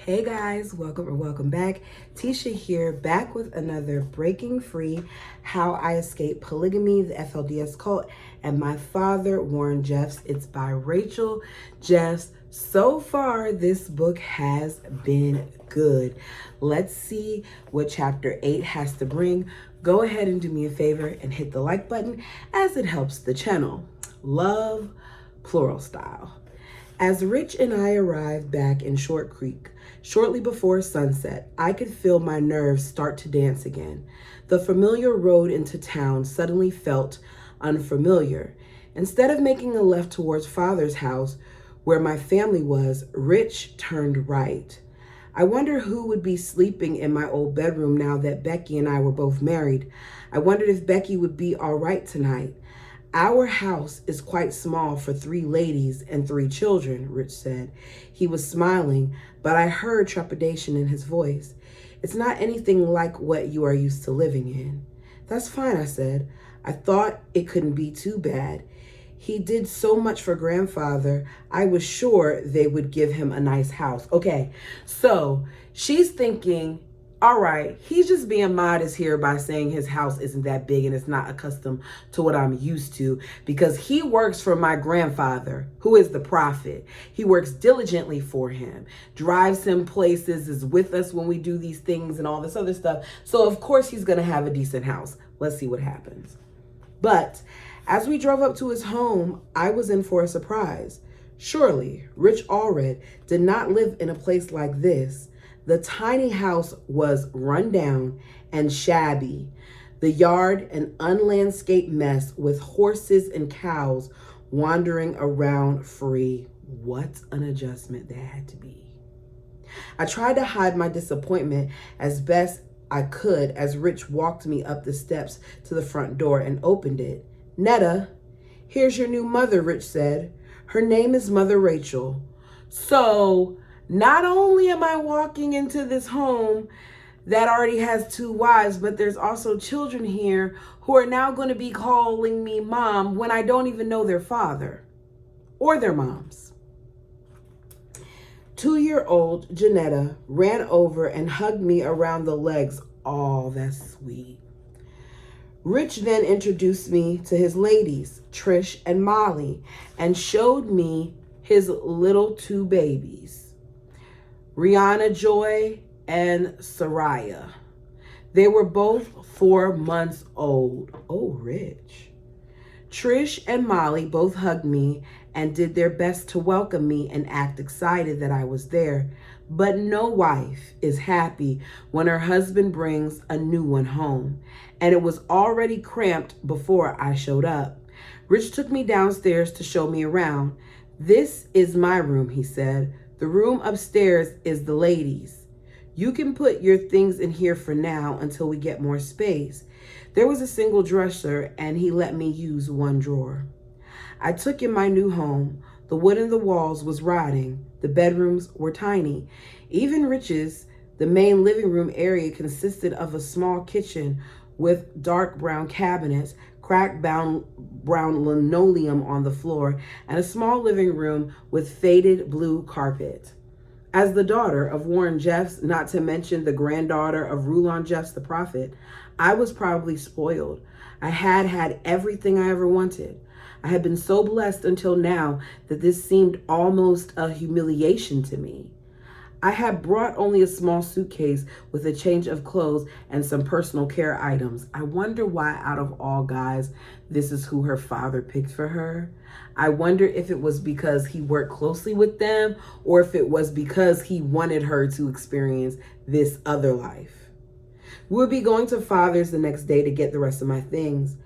Hey guys, welcome back. Tisha here, back with another Breaking Free, How I Escaped Polygamy, the FLDS Cult, and My Father, Warren Jeffs. It's by Rachel Jeffs. So far, this book has been good. Let's see what chapter 8 has to bring. Go ahead and do me a favor and hit the like button as it helps the channel. Love, plural style. As Rich and I arrived back in Short Creek, shortly before sunset, I could feel my nerves start to dance again. The familiar road into town suddenly felt unfamiliar. Instead of making a left towards Father's house, where my family was, Rich turned right. I wonder who would be sleeping in my old bedroom now that Becky and I were both married. I wondered if Becky would be all right tonight. Our house is quite small for 3 ladies and 3 children, Rich said. He was smiling, but I heard trepidation in his voice. It's not anything like what you are used to living in. That's fine, I said. I thought it couldn't be too bad. He did so much for grandfather. I was sure they would give him a nice house. Okay, so she's thinking, all right, he's just being modest here by saying his house isn't that big and it's not accustomed to what I'm used to because he works for my grandfather, who is the prophet. He works diligently for him, drives him places, is with us when we do these things and all this other stuff. So of course he's going to have a decent house. Let's see what happens. But as we drove up to his home, I was in for a surprise. Surely, Rich Allred did not live in a place like this. The tiny house was run down and shabby. The yard an unlandscaped mess with horses and cows wandering around free. What an adjustment that had to be. I tried to hide my disappointment as best I could as Rich walked me up the steps to the front door and opened it. Netta, here's your new mother, Rich said. Her name is Mother Rachel. So not only am I walking into this home that already has 2 wives, but there's also children here who are now going to be calling me mom when I don't even know their father or their moms. 2-year-old Janetta ran over and hugged me around the legs. Oh, that's sweet. Rich then introduced me to his ladies, Trish and Molly, and showed me his little 2 babies, Rihanna Joy and Soraya. They were both 4 months old. Oh, Rich. Trish and Molly both hugged me and did their best to welcome me and act excited that I was there. But no wife is happy when her husband brings a new one home, and it was already cramped before I showed up. Rich took me downstairs to show me around. This is my room, he said. The room upstairs is the ladies. You can put your things in here for now until we get more space. There was a single dresser and he let me use 1 drawer. I took in my new home. The wood in the walls was rotting. The bedrooms were tiny. Even Rich's, the main living room area consisted of a small kitchen with dark brown cabinets, cracked brown linoleum on the floor, and a small living room with faded blue carpet. As the daughter of Warren Jeffs, not to mention the granddaughter of Rulon Jeffs the prophet, I was probably spoiled. I had everything I ever wanted. I had been so blessed until now that this seemed almost a humiliation to me. I had brought only a small suitcase with a change of clothes and some personal care items. I wonder why, out of all guys, this is who her father picked for her. I wonder if it was because he worked closely with them or if it was because he wanted her to experience this other life. We would be going to Father's the next day to get the rest of my things.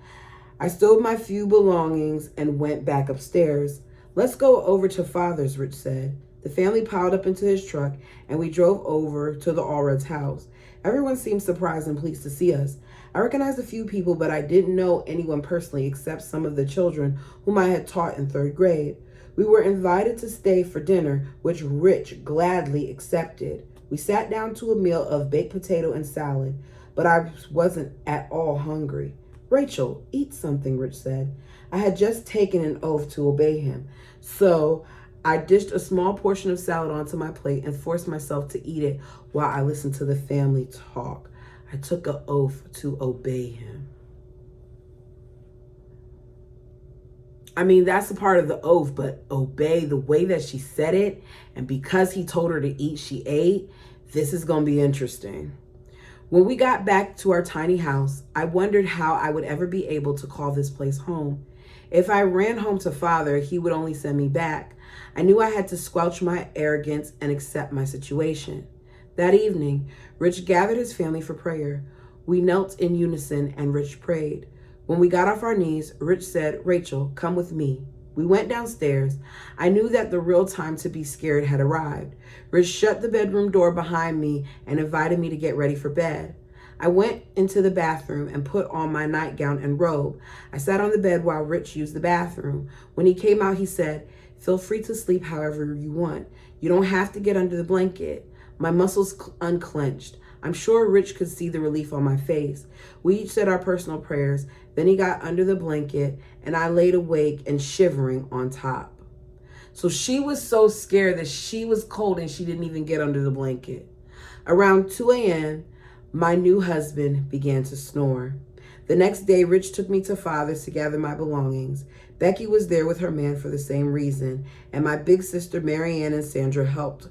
I stowed my few belongings and went back upstairs. Let's go over to Father's, Rich said. The family piled up into his truck, and we drove over to the Allreds' house. Everyone seemed surprised and pleased to see us. I recognized a few people, but I didn't know anyone personally except some of the children whom I had taught in 3rd grade. We were invited to stay for dinner, which Rich gladly accepted. We sat down to a meal of baked potato and salad, but I wasn't at all hungry. Rachel, eat something, Rich said. I had just taken an oath to obey him, so I dished a small portion of salad onto my plate and forced myself to eat it while I listened to the family talk. I took an oath to obey him. I mean, that's a part of the oath, but obey the way that she said it. And because he told her to eat, she ate. This is going to be interesting. When we got back to our tiny house, I wondered how I would ever be able to call this place home. If I ran home to Father, he would only send me back. I knew I had to squelch my arrogance and accept my situation. That evening, Rich gathered his family for prayer. We knelt in unison and Rich prayed. When we got off our knees, Rich said, "Rachel, come with me." We went downstairs. I knew that the real time to be scared had arrived. Rich shut the bedroom door behind me and invited me to get ready for bed. I went into the bathroom and put on my nightgown and robe. I sat on the bed while Rich used the bathroom. When he came out, he said, "Feel free to sleep however you want. You don't have to get under the blanket." My muscles unclenched. I'm sure Rich could see the relief on my face. We each said our personal prayers. Then he got under the blanket and I laid awake and shivering on top. So she was so scared that she was cold and she didn't even get under the blanket. Around 2 a.m., my new husband began to snore. The next day, Rich took me to Father's to gather my belongings. Becky was there with her man for the same reason, and my big sister Marianne and Sandra helped.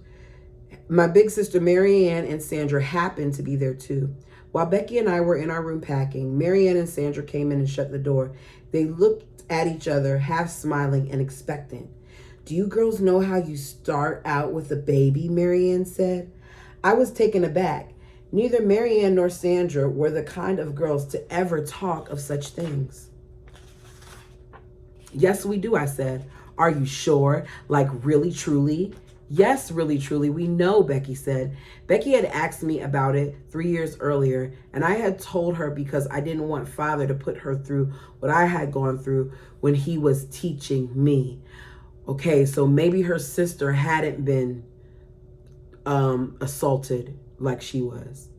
My big sister Marianne and Sandra happened to be there too. While Becky and I were in our room packing, Marianne and Sandra came in and shut the door. They looked at each other, half smiling and expectant. "Do you girls know how you start out with a baby?" Marianne said. I was taken aback. Neither Marianne nor Sandra were the kind of girls to ever talk of such things. "Yes, we do," I said. "Are you sure? Like really, truly?" "Yes, really, truly, we know," Becky said. Becky had asked me about it 3 years earlier, and I had told her because I didn't want Father to put her through what I had gone through when he was teaching me. Okay, so maybe her sister hadn't been assaulted like she was.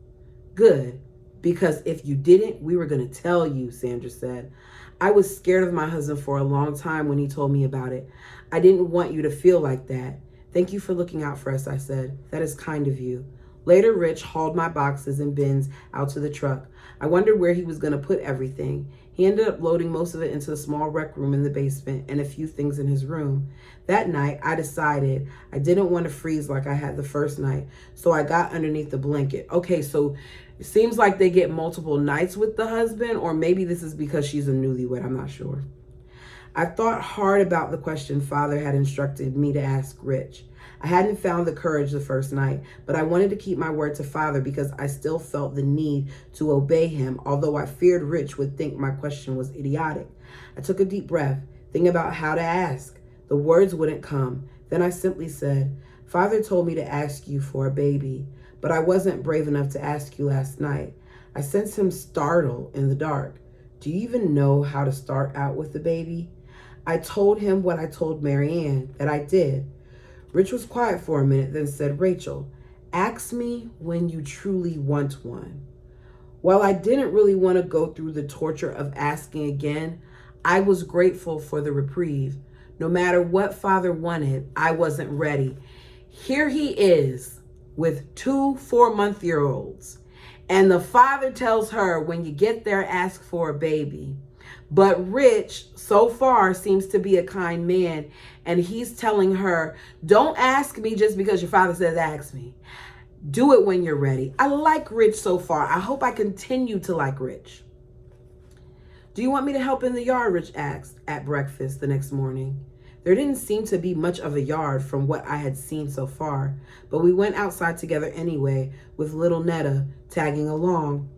"Good, because if you didn't, we were going to tell you," Sandra said. "I was scared of my husband for a long time when he told me about it. I didn't want you to feel like that." "Thank you for looking out for us," I said. "That is kind of you." Later, Rich hauled my boxes and bins out to the truck. I wondered where he was going to put everything. He ended up loading most of it into a small rec room in the basement and a few things in his room. That night, I decided I didn't want to freeze like I had the first night, so I got underneath the blanket. Okay, so it seems like they get multiple nights with the husband, or maybe this is because she's a newlywed. I'm not sure. I thought hard about the question Father had instructed me to ask Rich. I hadn't found the courage the first night, but I wanted to keep my word to Father because I still felt the need to obey him, although I feared Rich would think my question was idiotic. I took a deep breath, thinking about how to ask. The words wouldn't come. Then I simply said, "Father told me to ask you for a baby, but I wasn't brave enough to ask you last night." I sensed him startle in the dark. "Do you even know how to start out with the baby?" I told him what I told Marianne, that I did. Rich was quiet for a minute, then said, "Rachel, ask me when you truly want one." While I didn't really want to go through the torture of asking again, I was grateful for the reprieve. No matter what Father wanted, I wasn't ready. Here he is with 2 4-month-olds, and the father tells her, "When you get there, ask for a baby." But Rich, so far, seems to be a kind man, and he's telling her, "Don't ask me just because your father says ask me. Do it when you're ready." I like Rich so far. I hope I continue to like Rich. "Do you want me to help in the yard?" Rich asked at breakfast the next morning. There didn't seem to be much of a yard from what I had seen so far, but we went outside together anyway, with little Netta tagging along.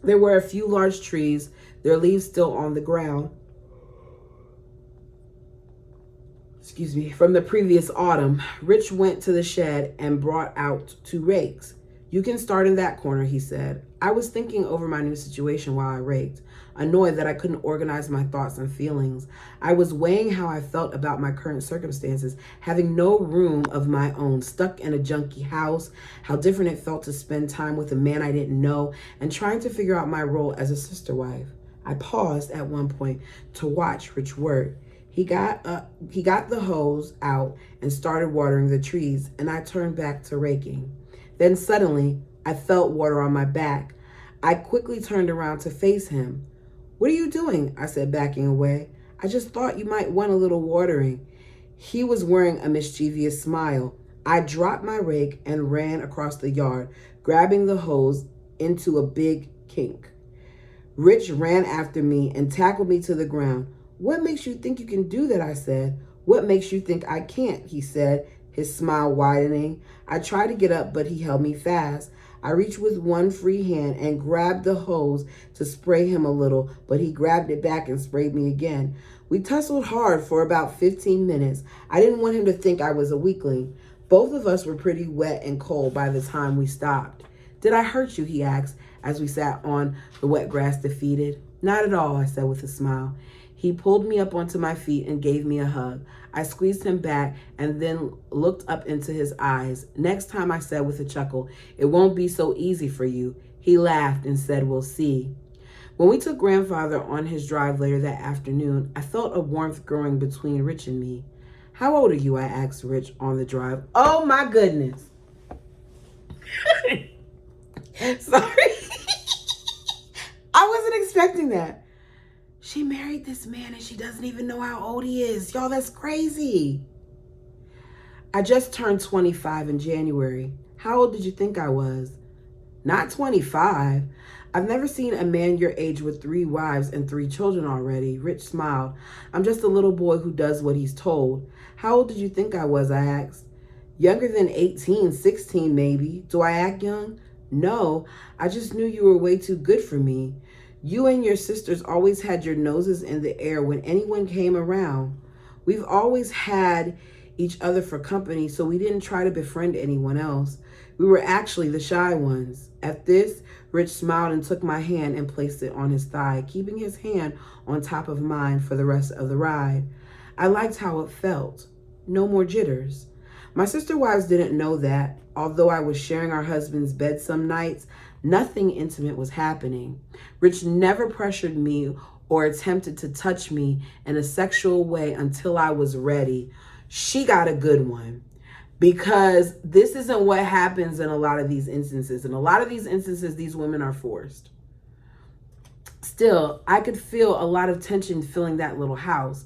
There were a few large trees, their leaves still on the ground. From the previous autumn. Rich went to the shed and brought out 2 rakes. "You can start in that corner," he said. I was thinking over my new situation while I raked, annoyed that I couldn't organize my thoughts and feelings. I was weighing how I felt about my current circumstances, having no room of my own, stuck in a junky house, how different it felt to spend time with a man I didn't know, and trying to figure out my role as a sister wife. I paused at one point to watch Rich work. He got the hose out and started watering the trees, and I turned back to raking. Then suddenly, I felt water on my back. I quickly turned around to face him. "What are you doing?" I said, backing away. "I just thought you might want a little watering." He was wearing a mischievous smile. I dropped my rake and ran across the yard, grabbing the hose into a big kink. Rich ran after me and tackled me to the ground. "What makes you think you can do that?" I said. "What makes you think I can't?" he said, his smile widening. I tried to get up, but he held me fast. I reached with one free hand and grabbed the hose to spray him a little, but he grabbed it back and sprayed me again. We tussled hard for about 15 minutes. I didn't want him to think I was a weakling. Both of us were pretty wet and cold by the time we stopped. "Did I hurt you?" he asked as we sat on the wet grass defeated. "Not at all," I said with a smile. He pulled me up onto my feet and gave me a hug. I squeezed him back and then looked up into his eyes. "Next time," I said with a chuckle, "it won't be so easy for you." He laughed and said, "We'll see." When we took grandfather on his drive later that afternoon, I felt a warmth growing between Rich and me. "How old are you?" I asked Rich on the drive. Oh my goodness. Sorry. I wasn't expecting that. She married this man and she doesn't even know how old he is. Y'all, that's crazy. "I just turned 25 in January." "How old did you think I was?" "Not 25. I've never seen a man your age with 3 wives and 3 children already." Rich smiled. "I'm just a little boy who does what he's told." "How old did you think I was?" I asked. "Younger than 18, 16 maybe. Do I act young?" "No, I just knew you were way too good for me. You and your sisters always had your noses in the air when anyone came around. We've always had each other for company, so we didn't try to befriend anyone else. We were actually the shy ones." At this, Rich smiled and took my hand and placed it on his thigh, keeping his hand on top of mine for the rest of the ride. I liked how it felt. No more jitters. My sister wives didn't know that, although I was sharing our husband's bed some nights, nothing intimate was happening. Rich never pressured me or attempted to touch me in a sexual way until I was ready. She got a good one. Because this isn't what happens in a lot of these instances. In a lot of these instances, these women are forced. Still, I could feel a lot of tension filling that little house.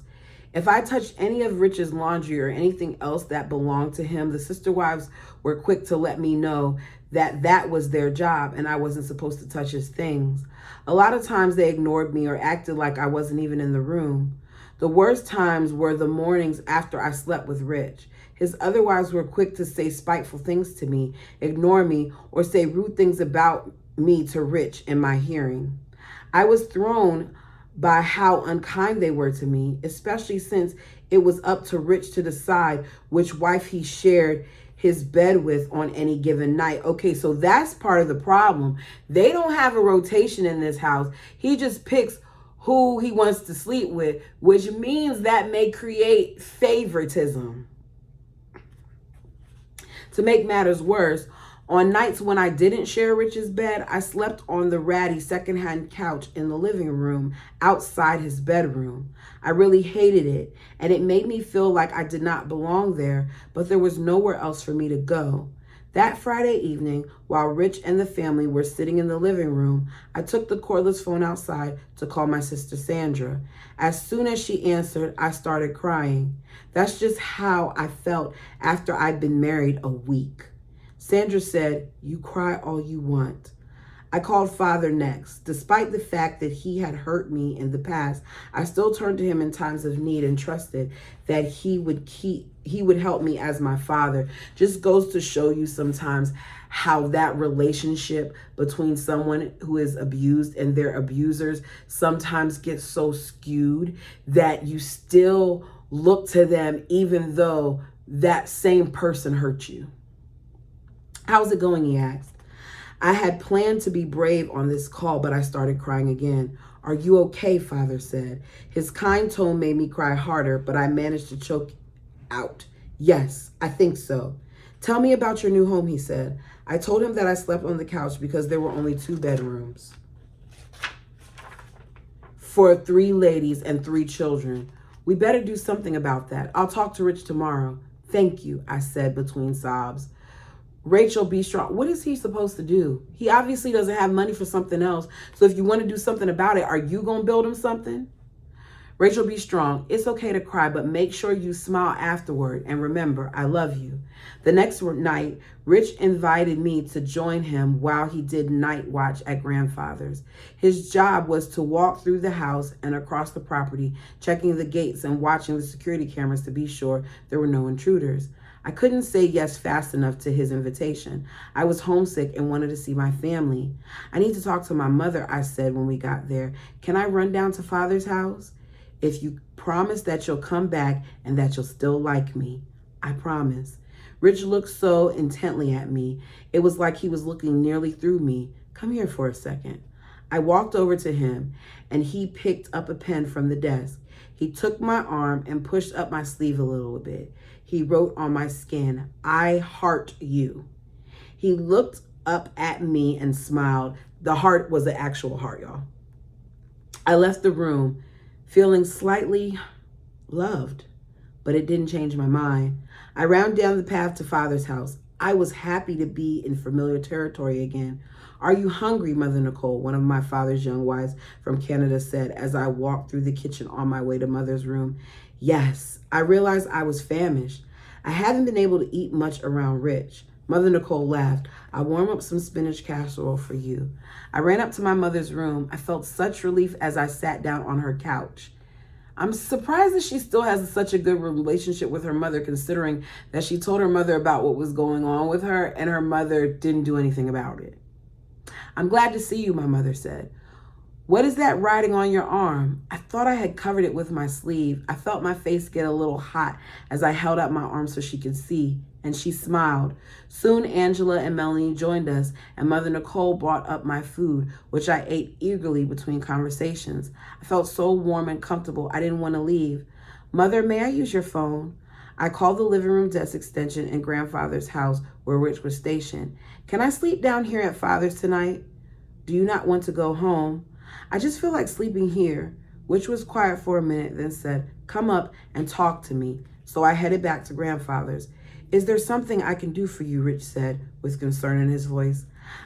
If I touched any of Rich's laundry or anything else that belonged to him, the sister wives were quick to let me know that that was their job and I wasn't supposed to touch his things. A lot of times they ignored me or acted like I wasn't even in the room. The worst times were the mornings after I slept with Rich. His other wives were quick to say spiteful things to me, ignore me, or say rude things about me to Rich in my hearing. I was thrown by how unkind they were to me, especially since it was up to Rich to decide which wife he shared his bed with on any given night. Okay, so that's part of the problem. They don't have a rotation in this house. He just picks who he wants to sleep with, which means that may create favoritism. To make matters worse, on nights when I didn't share Rich's bed, I slept on the ratty secondhand couch in the living room outside his bedroom. I really hated it, and it made me feel like I did not belong there, but there was nowhere else for me to go. That Friday evening, while Rich and the family were sitting in the living room, I took the cordless phone outside to call my sister Sandra. As soon as she answered, I started crying. That's just how I felt after I'd been married a week. Sandra said, "You cry all you want." I called Father next. Despite the fact that he had hurt me in the past, I still turned to him in times of need and trusted that he would help me as my father. Just goes to show you sometimes how that relationship between someone who is abused and their abusers sometimes gets so skewed that you still look to them even though that same person hurt you. "How's it going?" he asked. I had planned to be brave on this call, but I started crying again. "Are you okay?" Father said. His kind tone made me cry harder, but I managed to choke out. "Yes, I think so." "Tell me about your new home," he said. I told him that I slept on the couch because there were only 2 bedrooms for 3 ladies and 3 children. We better do something about that. I'll talk to Rich tomorrow. Thank you, I said between sobs. Rachel, be strong. What is he supposed to do? He obviously doesn't have money for something else. So if you want to do something about it, are you going to build him something? Rachel, be strong. It's okay to cry, but make sure you smile afterward. And remember, I love you. The next night, Rich invited me to join him while he did night watch at grandfather's. His job was to walk through the house and across the property, checking the gates and watching the security cameras to be sure there were no intruders. I couldn't say yes fast enough to his invitation. I was homesick and wanted to see my family. I need to talk to my mother, I said when we got there. Can I run down to Father's house? If you promise that you'll come back and that you'll still like me. I promise. Rich looked so intently at me. It was like he was looking nearly through me. Come here for a second. I walked over to him and he picked up a pen from the desk. He took my arm and pushed up my sleeve a little bit. He wrote on my skin, I heart you. He looked up at me and smiled. The heart was the actual heart, y'all. I left the room feeling slightly loved, but it didn't change my mind. I ran down the path to Father's house. I was happy to be in familiar territory again. Are you hungry, Mother Nicole? One of my father's young wives from Canada said as I walked through the kitchen on my way to Mother's room. Yes, I realized I was famished. I hadn't been able to eat much around Rich. Mother Nicole laughed. I'll warm up some spinach casserole for you. I ran up to my mother's room. I felt such relief as I sat down on her couch. I'm surprised that she still has such a good relationship with her mother, considering that she told her mother about what was going on with her and her mother didn't do anything about it. I'm glad to see you, my mother said. What is that writing on your arm? I thought I had covered it with my sleeve. I felt my face get a little hot as I held out my arm so she could see, and she smiled. Soon Angela and Melanie joined us, and Mother Nicole brought up my food, which I ate eagerly between conversations. I felt so warm and comfortable, I didn't want to leave. Mother, may I use your phone? I called the living room desk extension in Grandfather's house where Rich was stationed. Can I sleep down here at Father's tonight? Do you not want to go home? I just feel like sleeping here. Rich was quiet for a minute, then said, come up and talk to me. So I headed back to Grandfather's. Is there something I can do for you, Rich said, with concern in his voice.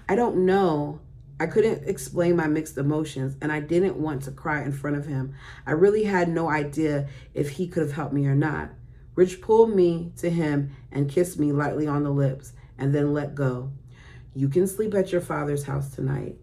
I don't know. I couldn't explain my mixed emotions, and I didn't want to cry in front of him. I really had no idea if he could have helped me or not. Rich pulled me to him and kissed me lightly on the lips, and then let go. You can sleep at your father's house tonight.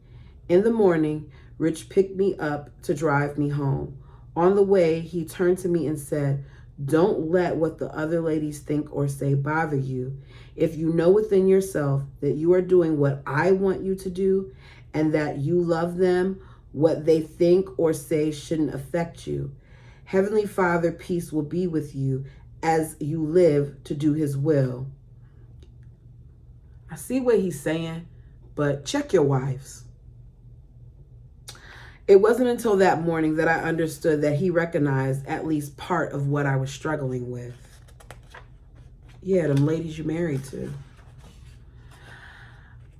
In the morning, Rich picked me up to drive me home. On the way, he turned to me and said, don't let what the other ladies think or say bother you. If you know within yourself that you are doing what I want you to do and that you love them, what they think or say shouldn't affect you. Heavenly Father, peace will be with you as you live to do his will. I see what he's saying, but check your wives. It wasn't until that morning that I understood that he recognized at least part of what I was struggling with. Yeah, them ladies you married to.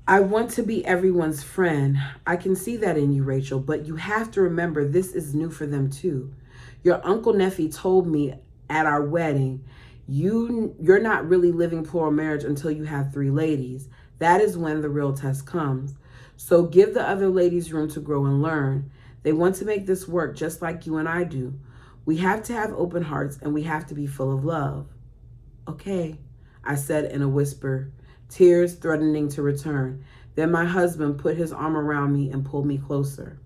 I want to be everyone's friend. I can see that in you, Rachel, but you have to remember this is new for them too. Your Uncle Neffy told me at our wedding, you're not really living plural marriage until you have 3 ladies. That is when the real test comes. So give the other ladies room to grow and learn. They want to make this work just like you and I do. We have to have open hearts and we have to be full of love. Okay, I said in a whisper, tears threatening to return. Then my husband put his arm around me and pulled me closer.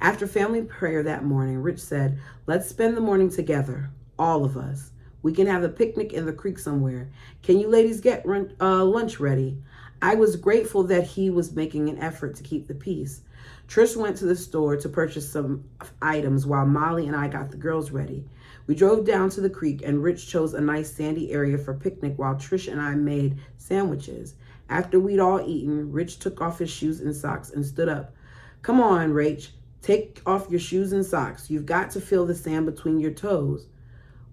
After family prayer that morning, Rich said, let's spend the morning together, all of us. We can have a picnic in the creek somewhere. Can you ladies get lunch ready? I was grateful that he was making an effort to keep the peace. Trish went to the store to purchase some items while Molly and I got the girls ready. We drove down to the creek and Rich chose a nice sandy area for picnic while Trish and I made sandwiches. After we'd all eaten, Rich took off his shoes and socks and stood up. Come on, Rach, take off your shoes and socks. You've got to feel the sand between your toes.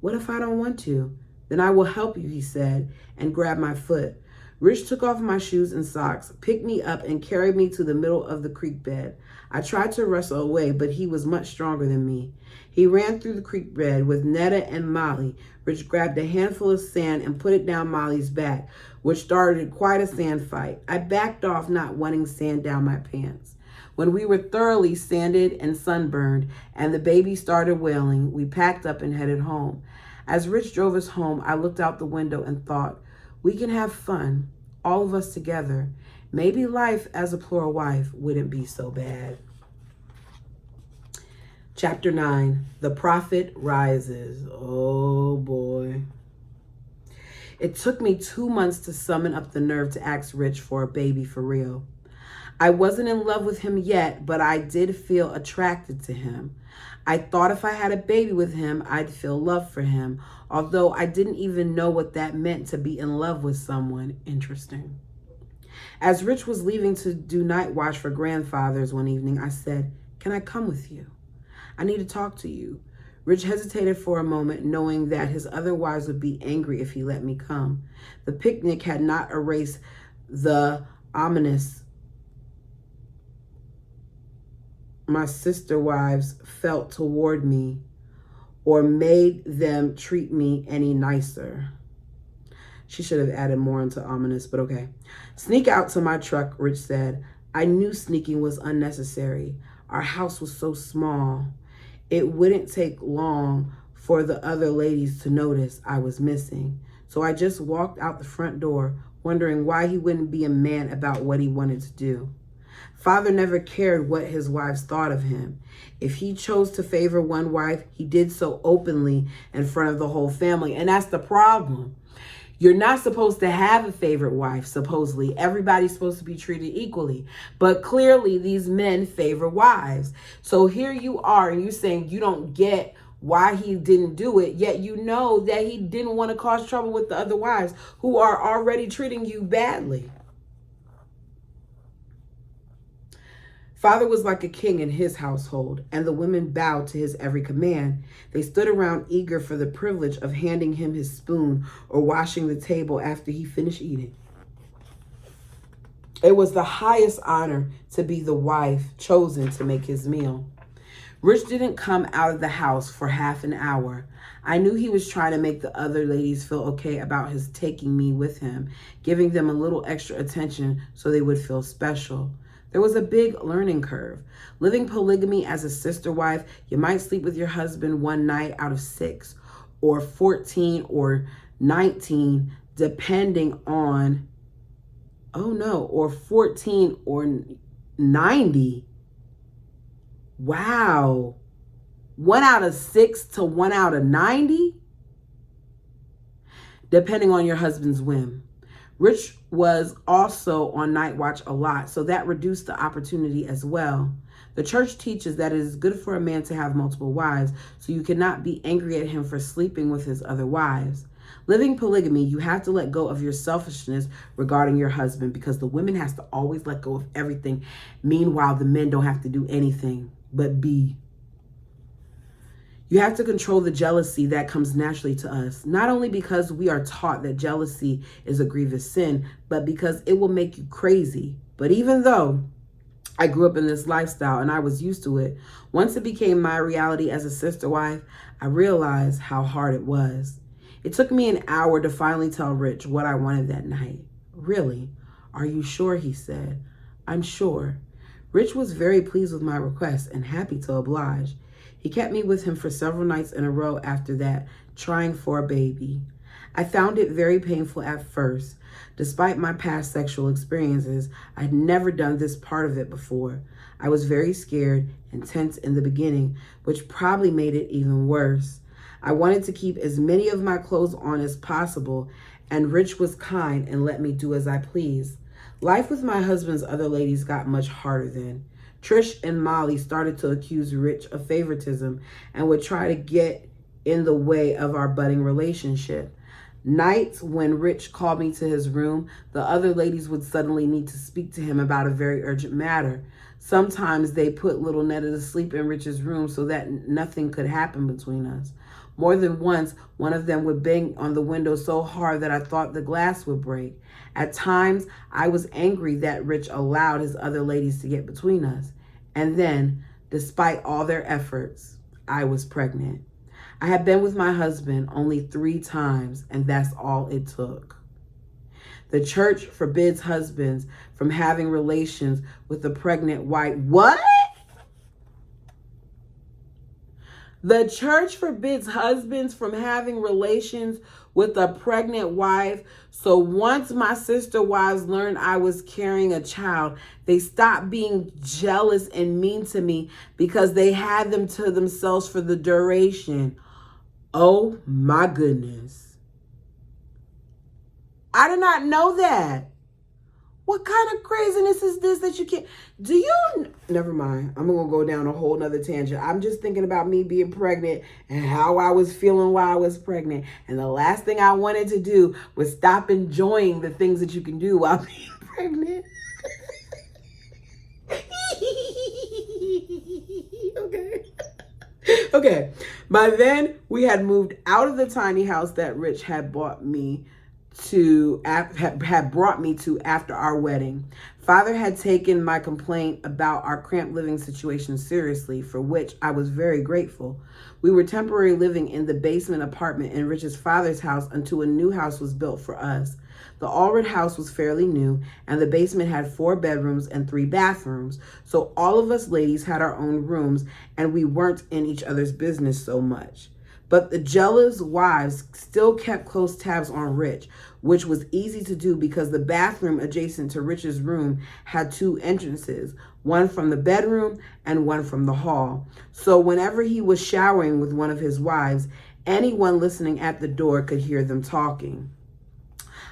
What if I don't want to? Then I will help you, he said, and grabbed my foot. Rich took off my shoes and socks, picked me up, and carried me to the middle of the creek bed. I tried to wrestle away, but he was much stronger than me. He ran through the creek bed with Netta and Molly. Rich grabbed a handful of sand and put it down Molly's back, which started quite a sand fight. I backed off, not wanting sand down my pants. When we were thoroughly sanded and sunburned and the baby started wailing, we packed up and headed home. As Rich drove us home, I looked out the window and thought, we can have fun, all of us together. Maybe life as a plural wife wouldn't be so bad. Chapter 9, The Prophet Rises. Oh boy. It took me 2 months to summon up the nerve to ask Rich for a baby for real. I wasn't in love with him yet, but I did feel attracted to him. I thought if I had a baby with him, I'd feel love for him, although I didn't even know what that meant to be in love with someone. Interesting. As Rich was leaving to do night watch for grandfathers one evening, I said, "Can I come with you? I need to talk to you." Rich hesitated for a moment, knowing that his other wives would be angry if he let me come. The picnic had not erased the ominous my sister wives felt toward me or made them treat me any nicer. She should have added more into ominous, but okay. "Sneak out to my truck," Rich said. I knew sneaking was unnecessary. Our house was so small. It wouldn't take long for the other ladies to notice I was missing. So I just walked out the front door, wondering why he wouldn't be a man about what he wanted to do. Father never cared what his wives thought of him. If he chose to favor one wife, he did so openly in front of the whole family. And that's the problem. You're not supposed to have a favorite wife, supposedly. Everybody's supposed to be treated equally. But clearly, these men favor wives. So here you are, and you're saying you don't get why he didn't do it, yet you know that he didn't want to cause trouble with the other wives who are already treating you badly. Father was like a king in his household, and the women bowed to his every command. They stood around eager for the privilege of handing him his spoon or washing the table after he finished eating. It was the highest honor to be the wife chosen to make his meal. Rich didn't come out of the house for half an hour. I knew he was trying to make the other ladies feel okay about his taking me with him, giving them a little extra attention so they would feel special. There was a big learning curve. Living polygamy as a sister wife, you might sleep with your husband one night out of 6 or 14 or 19, depending on, or 14 or 90. Wow. 1 out of 6 to 1 out of 90? Depending on your husband's whim. Rich was also on night watch a lot, so that reduced the opportunity as well. The church teaches that it is good for a man to have multiple wives, so you cannot be angry at him for sleeping with his other wives. Living polygamy, you have to let go of your selfishness regarding your husband, because the women has to always let go of everything. Meanwhile, the men don't have to do anything but be. You have to control the jealousy that comes naturally to us, not only because we are taught that jealousy is a grievous sin, but because it will make you crazy. But even though I grew up in this lifestyle and I was used to it, once it became my reality as a sister wife, I realized how hard it was. It took me an hour to finally tell Rich what I wanted that night. "Really? Are you sure?" he said. "I'm sure." Rich was very pleased with my request and happy to oblige. He kept me with him for several nights in a row after that, trying for a baby. I found it very painful at first. Despite my past sexual experiences, I'd never done this part of it before. I was very scared and tense in the beginning, which probably made it even worse. I wanted to keep as many of my clothes on as possible, and Rich was kind and let me do as I pleased. Life with my husband's other ladies got much harder then. Trish and Molly started to accuse Rich of favoritism and would try to get in the way of our budding relationship. Nights when Rich called me to his room, the other ladies would suddenly need to speak to him about a very urgent matter. Sometimes they put little Netta to sleep in Rich's room so that nothing could happen between us. More than once, one of them would bang on the window so hard that I thought the glass would break. At times, I was angry that Rich allowed his other ladies to get between us. And then, despite all their efforts, I was pregnant. I had been with my husband only 3 times, and that's all it took. The church forbids husbands from having relations with a pregnant wife. What? The church forbids husbands from having relations with a pregnant wife. So once my sister wives learned I was carrying a child, they stopped being jealous and mean to me because they had them to themselves for the duration. Oh my goodness. I did not know that. What kind of craziness is this that you can't? Do you? Never mind. I'm going to go down a whole nother tangent. I'm just thinking about me being pregnant and how I was feeling while I was pregnant. And the last thing I wanted to do was stop enjoying the things that you can do while being pregnant. Okay. By then, we had moved out of the tiny house that Rich had brought me to after our wedding. Father had taken my complaint about our cramped living situation seriously, for which I was very grateful. We were temporarily living in the basement apartment in Rich's father's house until a new house was built for us. The Allred house was fairly new, and the basement had 4 bedrooms and 3 bathrooms, so all of us ladies had our own rooms, and we weren't in each other's business so much. But the jealous wives still kept close tabs on Rich, which was easy to do because the bathroom adjacent to Rich's room had 2 entrances, one from the bedroom and one from the hall. So whenever he was showering with one of his wives, anyone listening at the door could hear them talking.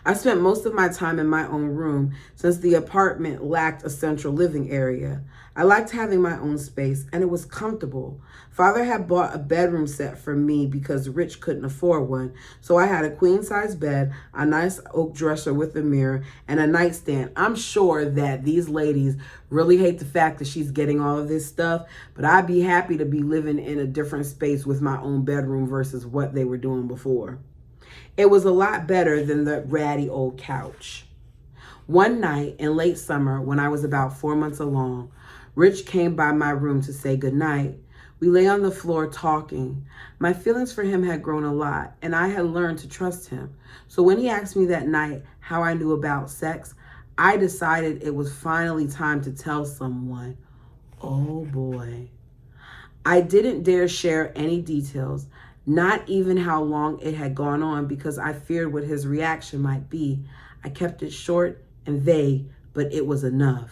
I spent most of my time in my own room since the apartment lacked a central living area. I liked having my own space, and it was comfortable. Father had bought a bedroom set for me because Rich couldn't afford one, so I had a queen-size bed, a nice oak dresser with a mirror, and a nightstand. I'm sure that these ladies really hate the fact that she's getting all of this stuff, but I'd be happy to be living in a different space with my own bedroom versus what they were doing before. It was a lot better than the ratty old couch. One night in late summer, when I was about 4 months along, Rich came by my room to say goodnight. We lay on the floor talking. My feelings for him had grown a lot, and I had learned to trust him. So when he asked me that night how I knew about sex, I decided it was finally time to tell someone. Oh boy. I didn't dare share any details, not even how long it had gone on, because I feared what his reaction might be. I kept it short and vague, but it was enough.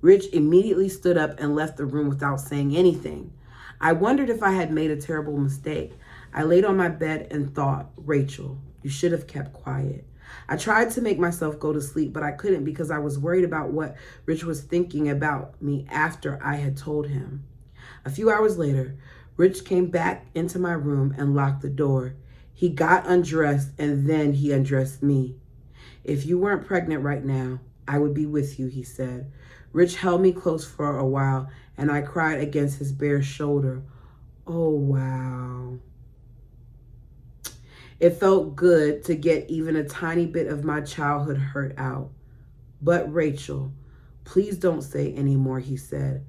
Rich immediately stood up and left the room without saying anything. I wondered if I had made a terrible mistake. I laid on my bed and thought, Rachel, you should have kept quiet. I tried to make myself go to sleep, but I couldn't because I was worried about what Rich was thinking about me after I had told him. A few hours later, Rich came back into my room and locked the door. He got undressed and then he undressed me. If you weren't pregnant right now, I would be with you, he said. Rich held me close for a while and I cried against his bare shoulder. Oh, wow. It felt good to get even a tiny bit of my childhood hurt out. But Rachel, please don't say any more, he said.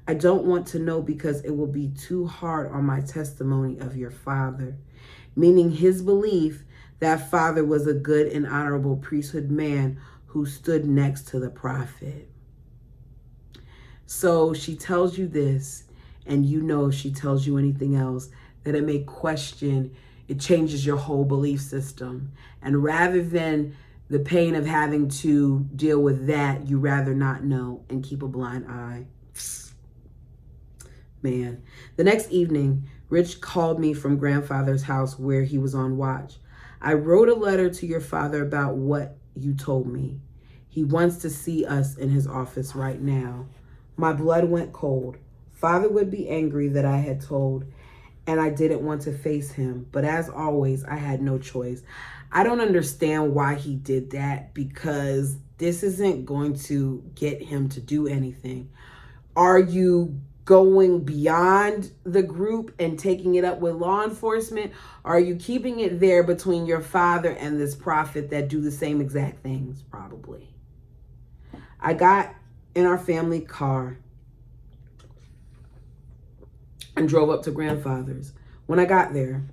I don't want to know because it will be too hard on my testimony of your father, meaning his belief that father was a good and honorable priesthood man who stood next to the prophet. So she tells you this, and you know if she tells you anything else, that it may question, it changes your whole belief system. And rather than the pain of having to deal with that, you rather not know and keep a blind eye. Man. The next evening, Rich called me from grandfather's house where he was on watch. I wrote a letter to your father about what you told me. He wants to see us in his office right now. My blood went cold. Father would be angry that I had told, and I didn't want to face him. But as always, I had no choice. I don't understand why he did that, because this isn't going to get him to do anything. Are you going beyond the group and taking it up with law enforcement? Or are you keeping it there between your father and this prophet that do the same exact things? Probably. I got in our family car and drove up to grandfather's. When I got there,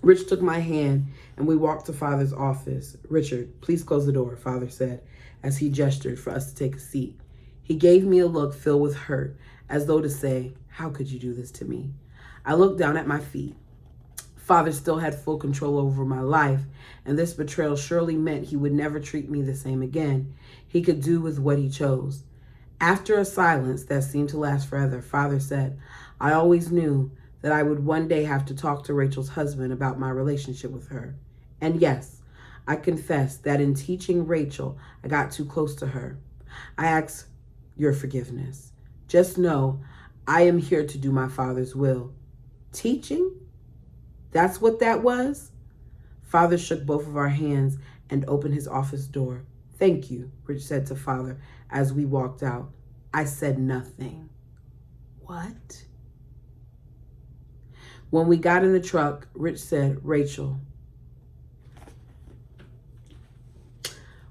Rich took my hand and we walked to father's office. "Richard, please close the door," father said as he gestured for us to take a seat. He gave me a look filled with hurt, as though to say, "How could you do this to me?" I looked down at my feet. Father still had full control over my life, and this betrayal surely meant he would never treat me the same again. He could do with what he chose. After a silence that seemed to last forever, father said, "I always knew that I would one day have to talk to Rachel's husband about my relationship with her. And yes, I confess that in teaching Rachel, I got too close to her. I ask your forgiveness. Just know I am here to do my father's will." Teaching? That's what that was? Father shook both of our hands and opened his office door. "Thank you," Rich said to father as we walked out. I said nothing. What? When we got in the truck, Rich said, "Rachel,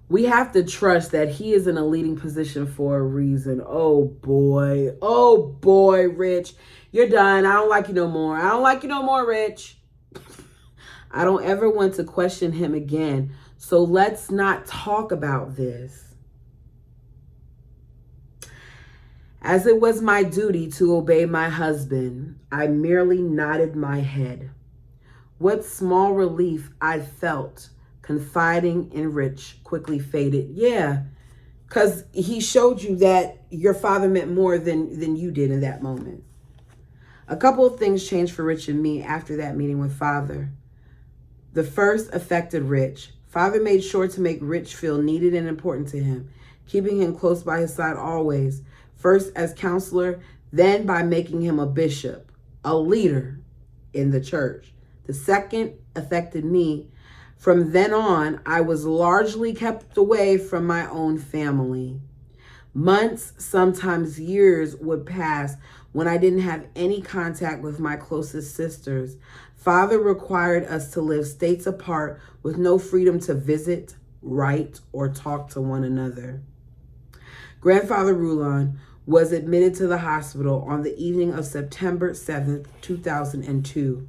we have to trust that he is in a leading position for a reason." Oh boy, Rich. You're done. I don't like you no more. I don't like you no more, Rich. I don't ever want to question him again. So let's not talk about this. As it was my duty to obey my husband, I merely nodded my head. What small relief I felt confiding in Rich quickly faded. Yeah, because he showed you that your father meant more than you did in that moment. A couple of things changed for Rich and me after that meeting with father. The first affected Rich. Father made sure to make Rich feel needed and important to him, keeping him close by his side always, first as counselor, then by making him a bishop, a leader in the church. The second affected me. From then on, I was largely kept away from my own family. Months, sometimes years, would pass when I didn't have any contact with my closest sisters. Father required us to live states apart with no freedom to visit, write, or talk to one another. Grandfather Rulon was admitted to the hospital on the evening of September 7th, 2002,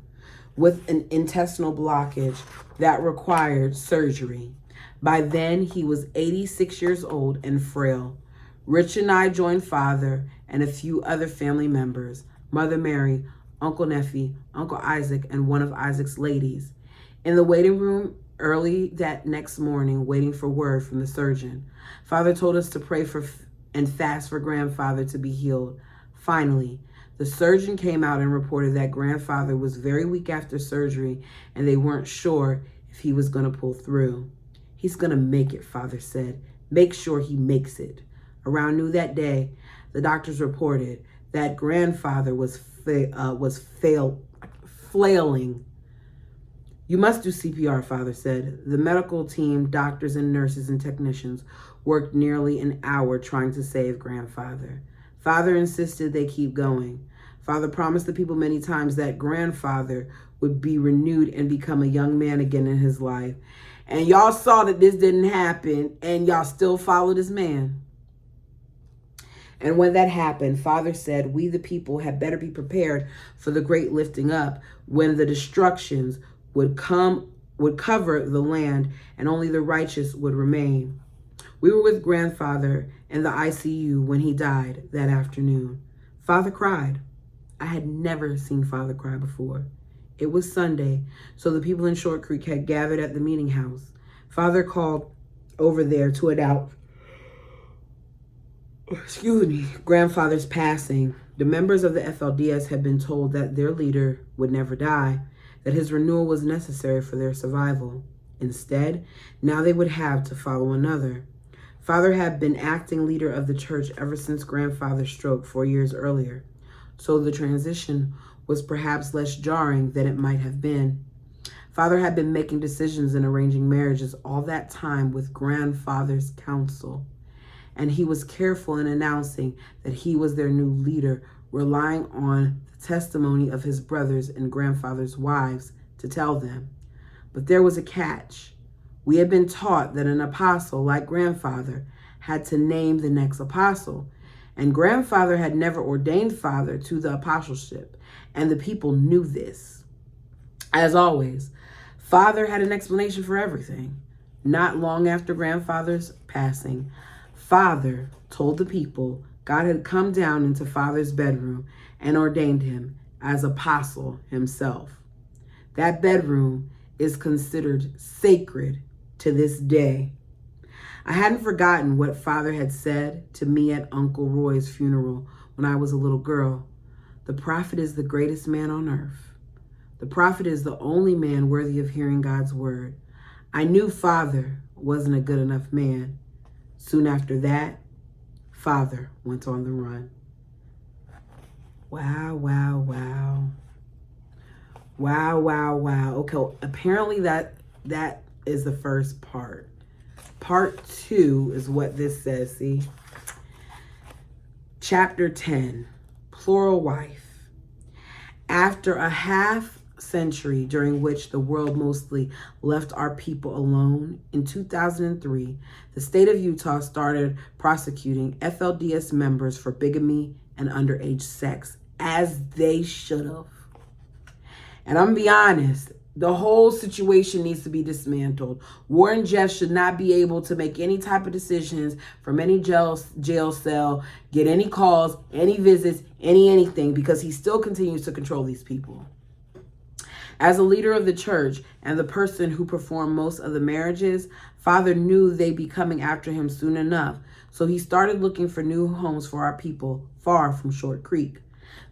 with an intestinal blockage that required surgery. By then, he was 86 years old and frail. Rich and I joined Father and a few other family members, Mother Mary, Uncle Neffy, Uncle Isaac, and one of Isaac's ladies, in the waiting room early that next morning, waiting for word from the surgeon. Father told us to pray for and fast for grandfather to be healed. Finally, the surgeon came out and reported that grandfather was very weak after surgery and they weren't sure if he was going to pull through. "He's going to make it," Father said. "Make sure he makes it." Around noon that day, the doctors reported that grandfather was flailing. "You must do CPR," Father said. The medical team, doctors and nurses and technicians, worked nearly an hour trying to save grandfather. Father insisted they keep going. Father promised the people many times that grandfather would be renewed and become a young man again in his life. And y'all saw that this didn't happen, and y'all still followed this man. And when that happened, Father said, we the people had better be prepared for the great lifting up, when the destructions would cover the land and only the righteous would remain. We were with grandfather in the ICU when he died that afternoon. Father cried. I had never seen Father cry before. It was Sunday, so the people in Short Creek had gathered at the meeting house. Father called over there to announce grandfather's passing. The members of the FLDS had been told that their leader would never die, that his renewal was necessary for their survival. Instead, now they would have to follow another. Father had been acting leader of the church ever since grandfather's stroke 4 years earlier, so the transition was perhaps less jarring than it might have been. Father had been making decisions and arranging marriages all that time with grandfather's counsel, and he was careful in announcing that he was their new leader relying on the testimony of his brothers and grandfather's wives to tell them. But there was a catch. We had been taught that an apostle, like grandfather, had to name the next apostle. And grandfather had never ordained father to the apostleship, and the people knew this. As always, father had an explanation for everything. Not long after grandfather's passing, father told the people God had come down into father's bedroom and ordained him as apostle himself. That bedroom is considered sacred to this day. I hadn't forgotten what father had said to me at Uncle Roy's funeral when I was a little girl. The prophet is the greatest man on earth. The prophet is the only man worthy of hearing God's word. I knew father wasn't a good enough man. Soon after that, father went on the run. Wow, wow, wow. Wow, wow, wow. Okay, apparently that is the first part. Part 2 is what this says, see? Chapter 10, plural wife. After a half century during which the world mostly left our people alone, in 2003, the state of Utah started prosecuting FLDS members for bigamy and underage sex, as they should have. And I'm gonna be honest, the whole situation needs to be dismantled. Warren Jeffs should not be able to make any type of decisions from any jail cell, get any calls, any visits, anything, because he still continues to control these people. As a leader of the church and the person who performed most of the marriages, father knew they'd be coming after him soon enough. So he started looking for new homes for our people far from Short Creek.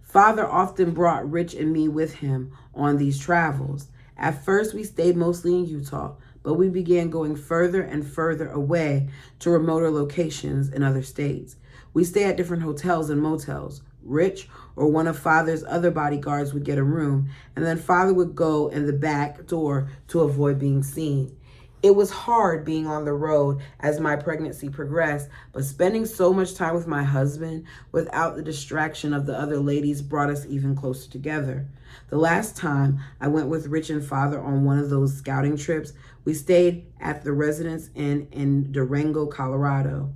Father often brought Rich and me with him on these travels. At first, we stayed mostly in Utah, but we began going further and further away to remoter locations in other states. We stay at different hotels and motels. Rich or one of father's other bodyguards would get a room, and then father would go in the back door to avoid being seen. It was hard being on the road as my pregnancy progressed, but spending so much time with my husband without the distraction of the other ladies brought us even closer together. The last time I went with Rich and father on one of those scouting trips, we stayed at the Residence Inn in Durango, Colorado.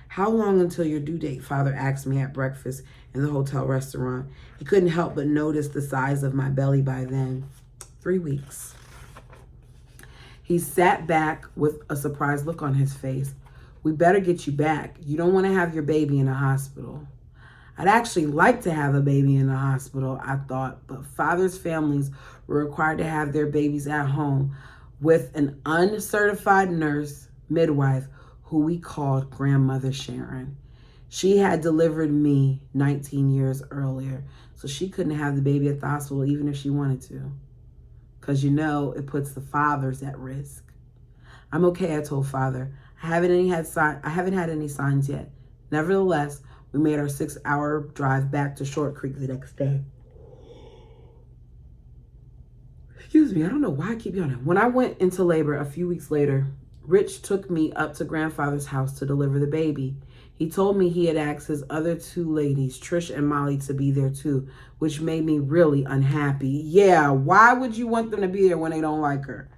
How long until your due date? Father asked me at breakfast in the hotel restaurant. He couldn't help but notice the size of my belly by then. 3 weeks. He sat back with a surprised look on his face. We better get you back. You don't want to have your baby in a hospital. I'd actually like to have a baby in a hospital, I thought, but father's families were required to have their babies at home with an uncertified nurse midwife who we called Grandmother Sharon. She had delivered me 19 years earlier, so she couldn't have the baby at the hospital even if she wanted to. Because it puts the fathers at risk. I'm okay, I told father. I haven't had any signs yet. Nevertheless, we made our 6-hour drive back to Short Creek the next day. Excuse me, I don't know why I keep yawning. When I went into labor a few weeks later, Rich took me up to grandfather's house to deliver the baby. He told me he had asked his other 2 ladies, Trish and Molly, to be there too, which made me really unhappy. Yeah, why would you want them to be there when they don't like her?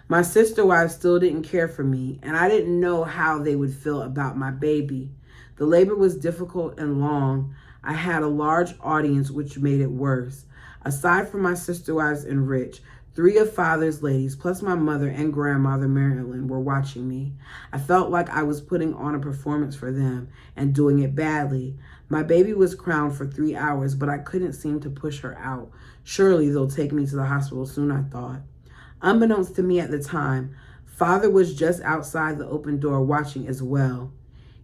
My sister wives still didn't care for me, and I didn't know how they would feel about my baby. The labor was difficult and long. I had a large audience, which made it worse. Aside from my sister wives and Rich, 3 of father's ladies, plus my mother and grandmother Marilyn, were watching me. I felt like I was putting on a performance for them and doing it badly. My baby was crowned for 3 hours, but I couldn't seem to push her out. Surely they'll take me to the hospital soon, I thought. Unbeknownst to me at the time, father was just outside the open door watching as well.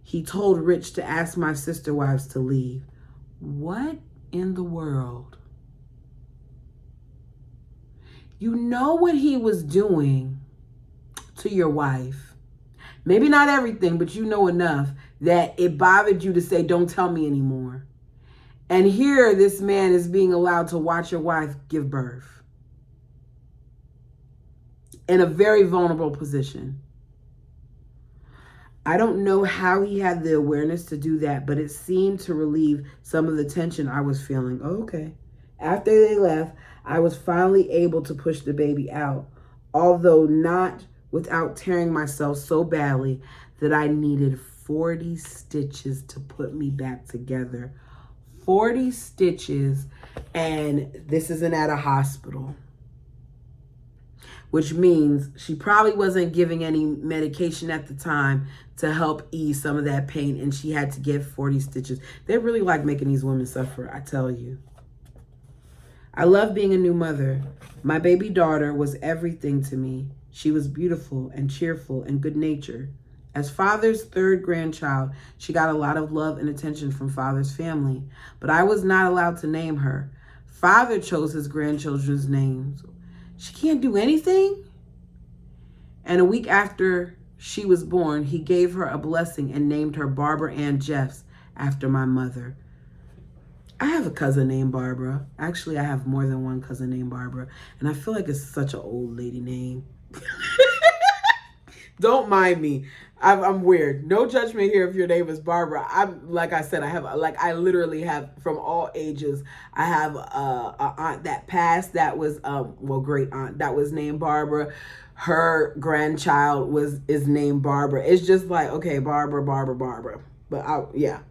He told Rich to ask my sister wives to leave. What in the world? You know what he was doing to your wife. Maybe not everything, but you know enough that it bothered you to say, don't tell me anymore. And here this man is being allowed to watch your wife give birth in a very vulnerable position. I don't know how he had the awareness to do that, but it seemed to relieve some of the tension I was feeling. Oh, okay. After they left, I was finally able to push the baby out, although not without tearing myself so badly that I needed 40 stitches to put me back together. 40 stitches, and this isn't at a hospital, which means she probably wasn't giving any medication at the time to help ease some of that pain, and she had to get 40 stitches. They really like making these women suffer, I tell you. I love being a new mother. My baby daughter was everything to me. She was beautiful and cheerful and good-natured. As father's third grandchild, she got a lot of love and attention from father's family, but I was not allowed to name her. Father chose his grandchildren's names. She can't do anything? And a week after she was born, he gave her a blessing and named her Barbara Ann Jeffs after my mother. I have a cousin named Barbara. Actually, I have more than one cousin named Barbara, and I feel like it's such an old lady name. Don't mind me. I'm weird. No judgment here if your name is Barbara. I'm, like I said, I literally have from all ages. I have a aunt that passed that was great aunt that was named Barbara. Her grandchild is named Barbara. It's just like, okay, Barbara. But yeah.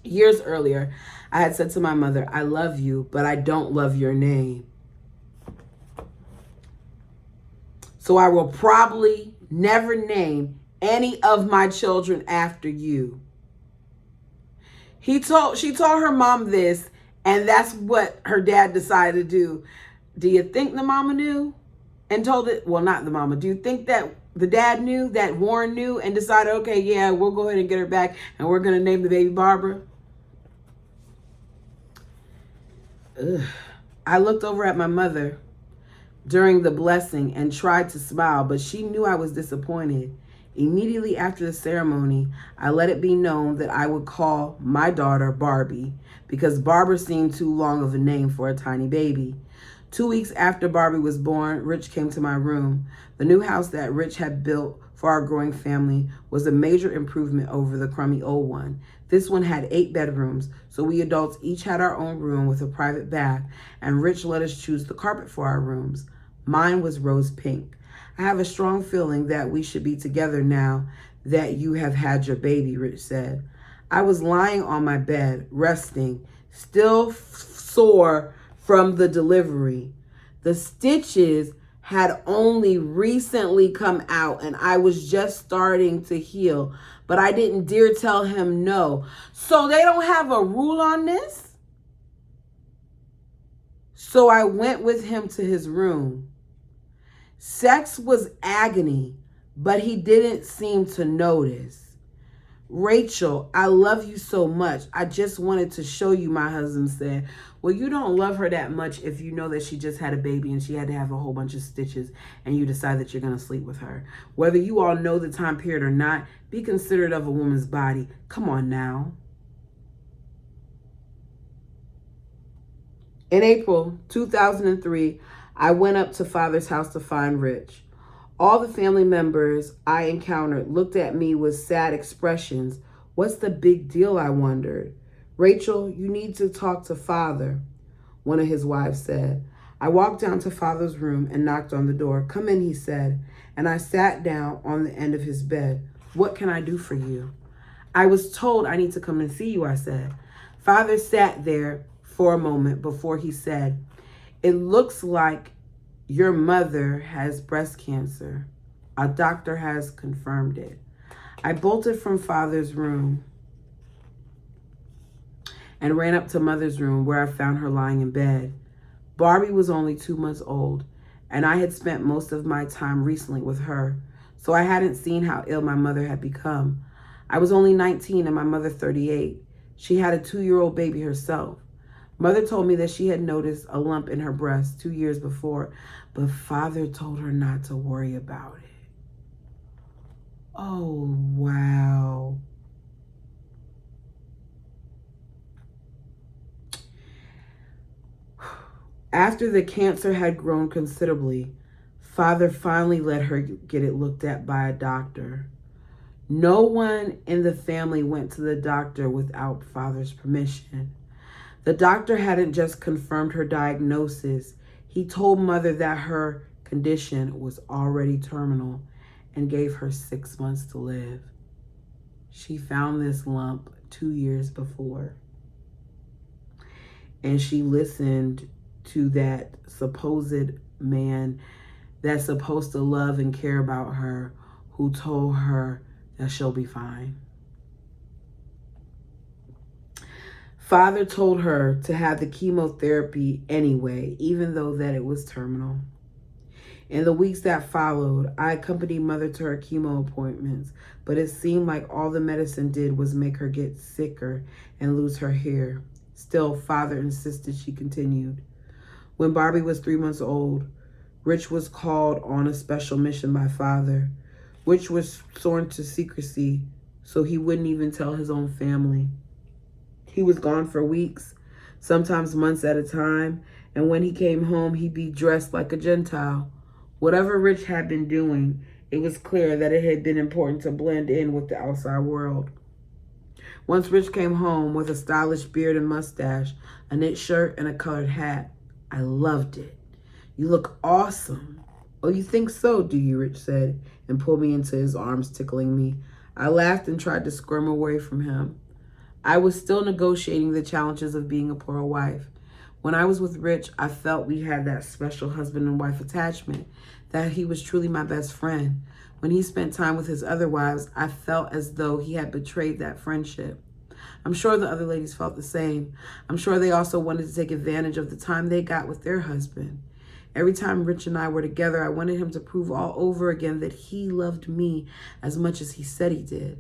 Years earlier, I had said to my mother, I love you, but I don't love your name. So I will probably never name any of my children after you. She told her mom this, and that's what her dad decided to do. Do you think the mama knew and told it? Well, not the mama. Do you think that the dad knew, that Warren knew and decided, okay, yeah, we'll go ahead and get her back and we're going to name the baby Barbara? Ugh. I looked over at my mother during the blessing and tried to smile, but she knew I was disappointed. Immediately after the ceremony, I let it be known that I would call my daughter Barbie because Barbara seemed too long of a name for a tiny baby. 2 weeks after Barbie was born, Rich came to my room. The new house that Rich had built for our growing family was a major improvement over the crummy old one. This one had 8 bedrooms, so we adults each had our own room with a private bath, and Rich let us choose the carpet for our rooms. Mine was rose pink. I have a strong feeling that we should be together now that you have had your baby, Rich said. I was lying on my bed, resting, still sore from the delivery. The stitches had only recently come out and I was just starting to heal, but I didn't dare tell him no. So they don't have a rule on this? So I went with him to his room. Sex was agony, but he didn't seem to notice. Rachel, I love you so much. I just wanted to show you, my husband said. Well, you don't love her that much if you know that she just had a baby and she had to have a whole bunch of stitches and you decide that you're going to sleep with her. Whether you all know the time period or not, be considerate of a woman's body. Come on now. In April 2003, I went up to Father's house to find Rich. All the family members I encountered looked at me with sad expressions. What's the big deal, I wondered. Rachel, you need to talk to Father, one of his wives said. I walked down to Father's room and knocked on the door. Come in, he said, and I sat down on the end of his bed. What can I do for you? I was told I need to come and see you, I said. Father sat there for a moment before he said, it looks like your mother has breast cancer. A doctor has confirmed it. I bolted from Father's room and ran up to Mother's room where I found her lying in bed. Barbie was only 2 months old, and I had spent most of my time recently with her, so I hadn't seen how ill my mother had become. I was only 19 and my mother 38. She had a 2-year-old baby herself. Mother told me that she had noticed a lump in her breast 2 years before, but Father told her not to worry about it. Oh, wow. After the cancer had grown considerably, Father finally let her get it looked at by a doctor. No one in the family went to the doctor without Father's permission. The doctor hadn't just confirmed her diagnosis. He told Mother that her condition was already terminal and gave her 6 months to live. She found this lump 2 years before. And she listened to that supposed man that's supposed to love and care about her, who told her that she'll be fine. Father told her to have the chemotherapy anyway, even though that it was terminal. In the weeks that followed, I accompanied Mother to her chemo appointments, but it seemed like all the medicine did was make her get sicker and lose her hair. Still, Father insisted she continued. When Barbie was 3 months old, Rich was called on a special mission by Father, which was sworn to secrecy, so he wouldn't even tell his own family. He was gone for weeks, sometimes months at a time, and when he came home, he'd be dressed like a Gentile. Whatever Rich had been doing, it was clear that it had been important to blend in with the outside world. Once Rich came home with a stylish beard and mustache, a knit shirt, and a colored hat, I loved it. "You look awesome." "Oh, you think so, do you?" Rich said, and pulled me into his arms, tickling me. I laughed and tried to squirm away from him. I was still negotiating the challenges of being a plural wife. When I was with Rich, I felt we had that special husband and wife attachment, that he was truly my best friend. When he spent time with his other wives, I felt as though he had betrayed that friendship. I'm sure the other ladies felt the same. I'm sure they also wanted to take advantage of the time they got with their husband. Every time Rich and I were together, I wanted him to prove all over again that he loved me as much as he said he did.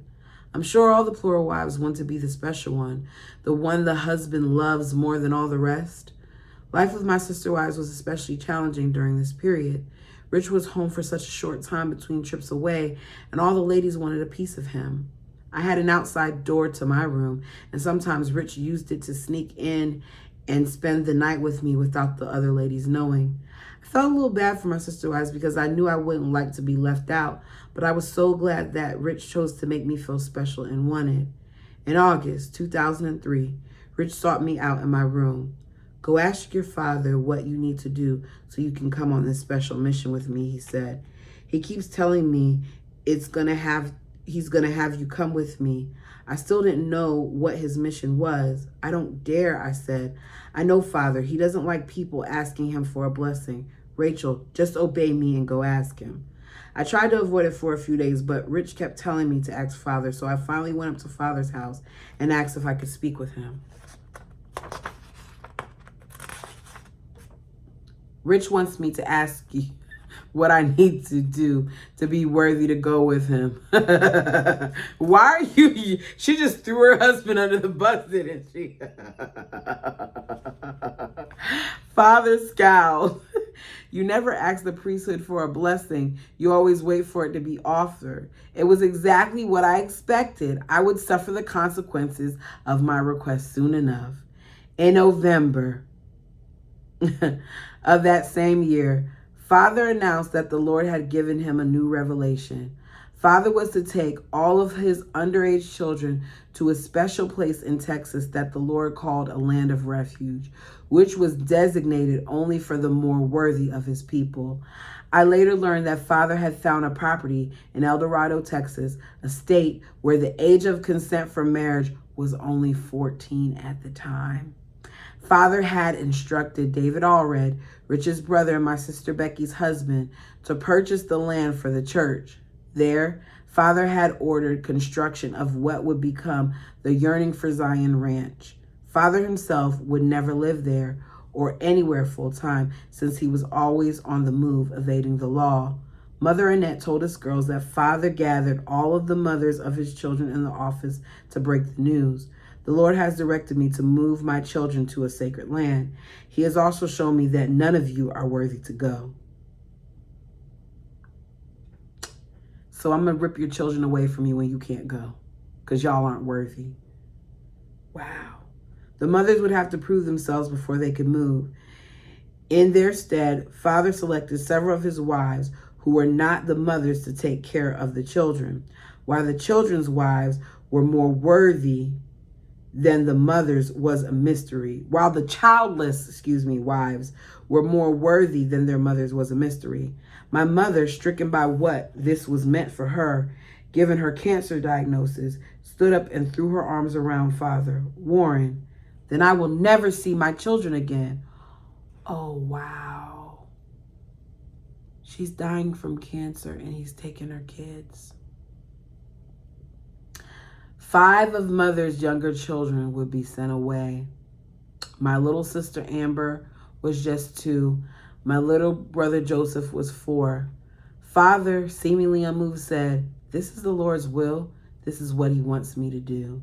I'm sure all the plural wives want to be the special one, the one the husband loves more than all the rest. Life with my sister wives was especially challenging during this period. Rich was home for such a short time between trips away, and all the ladies wanted a piece of him. I had an outside door to my room, and sometimes Rich used it to sneak in and spend the night with me without the other ladies knowing. I felt a little bad for my sister wives because I knew I wouldn't like to be left out, but I was so glad that Rich chose to make me feel special and wanted. In August 2003, Rich sought me out in my room. "Go ask your father what you need to do so you can come on this special mission with me," he said. "He keeps telling me he's gonna have you come with me." I still didn't know what his mission was. "I don't dare," I said. "I know, Father, he doesn't like people asking him for a blessing. Rachel, just obey me and go ask him." I tried to avoid it for a few days, but Rich kept telling me to ask Father, so I finally went up to Father's house and asked if I could speak with him. "Rich wants me to ask you what I need to do to be worthy to go with him." Why are you? She just threw her husband under the bus, didn't she? Father scowled. "You never ask the priesthood for a blessing. You always wait for it to be offered." It was exactly what I expected. I would suffer the consequences of my request soon enough. In November of that same year, Father announced that the Lord had given him a new revelation. Father was to take all of his underage children to a special place in Texas that the Lord called a land of refuge, which was designated only for the more worthy of his people. I later learned that Father had found a property in El Dorado, Texas, a state where the age of consent for marriage was only 14 at the time. Father had instructed David Allred, Rich's brother and my sister Becky's husband, to purchase the land for the church. There, Father had ordered construction of what would become the Yearning for Zion Ranch. Father himself would never live there or anywhere full time, since he was always on the move, evading the law. Mother Annette told us girls that Father gathered all of the mothers of his children in the office to break the news. "The Lord has directed me to move my children to a sacred land. He has also shown me that none of you are worthy to go. So I'm going to rip your children away from you when you can't go, because y'all aren't worthy." Wow. The mothers would have to prove themselves before they could move. In their stead, Father selected several of his wives who were not the mothers to take care of the children. while the children's wives were more worthy than the mothers was a mystery. While the childless, wives were more worthy than their mothers was a mystery. My mother, stricken by what this was meant for her, given her cancer diagnosis, stood up and threw her arms around Father Warren. Then I will never see my children again. Oh, wow. She's dying from cancer and he's taking her kids. 5 of Mother's younger children would be sent away. My little sister Amber was just 2. My little brother Joseph was 4. Father, seemingly unmoved, said, "This is the Lord's will. This is what he wants me to do."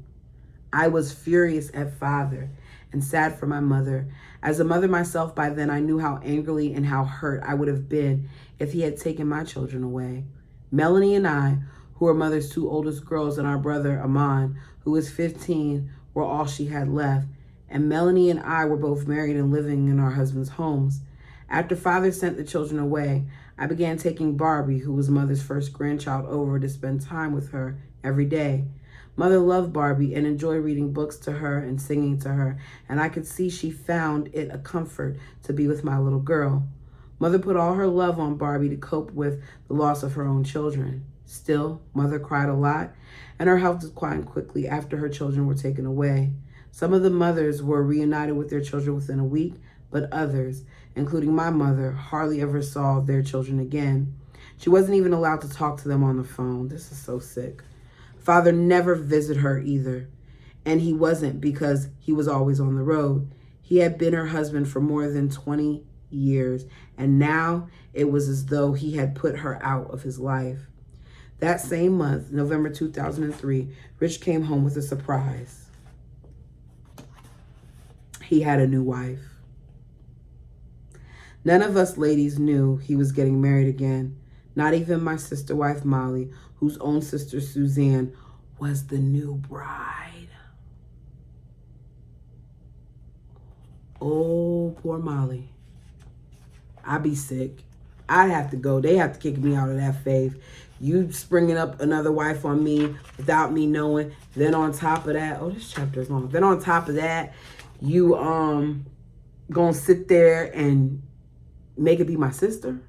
I was furious at Father and sad for my mother. As a mother myself by then, I knew how angrily and how hurt I would have been if he had taken my children away. Melanie and I, who were Mother's 2 oldest girls, and our brother Amon, who was 15, were all she had left. And Melanie and I were both married and living in our husbands' homes. After Father sent the children away, I began taking Barbie, who was Mother's first grandchild, over to spend time with her every day. Mother loved Barbie and enjoyed reading books to her and singing to her, and I could see she found it a comfort to be with my little girl. Mother put all her love on Barbie to cope with the loss of her own children. Still, Mother cried a lot, and her health declined quickly after her children were taken away. Some of the mothers were reunited with their children within a week, but others, including my mother, hardly ever saw their children again. She wasn't even allowed to talk to them on the phone. This is so sick. Father never visited her either, and he wasn't because he was always on the road. He had been her husband for more than 20 years, and now it was as though he had put her out of his life. That same month, November 2003, Rich came home with a surprise. He had a new wife. None of us ladies knew he was getting married again. Not even my sister wife, Molly, whose own sister, Suzanne, was the new bride. Oh, poor Molly. I'd be sick. I'd have to go. They have to kick me out of that faith. You springing up another wife on me without me knowing. Then on top of that, oh, this chapter is long. Then on top of that, you gonna sit there and make it be my sister?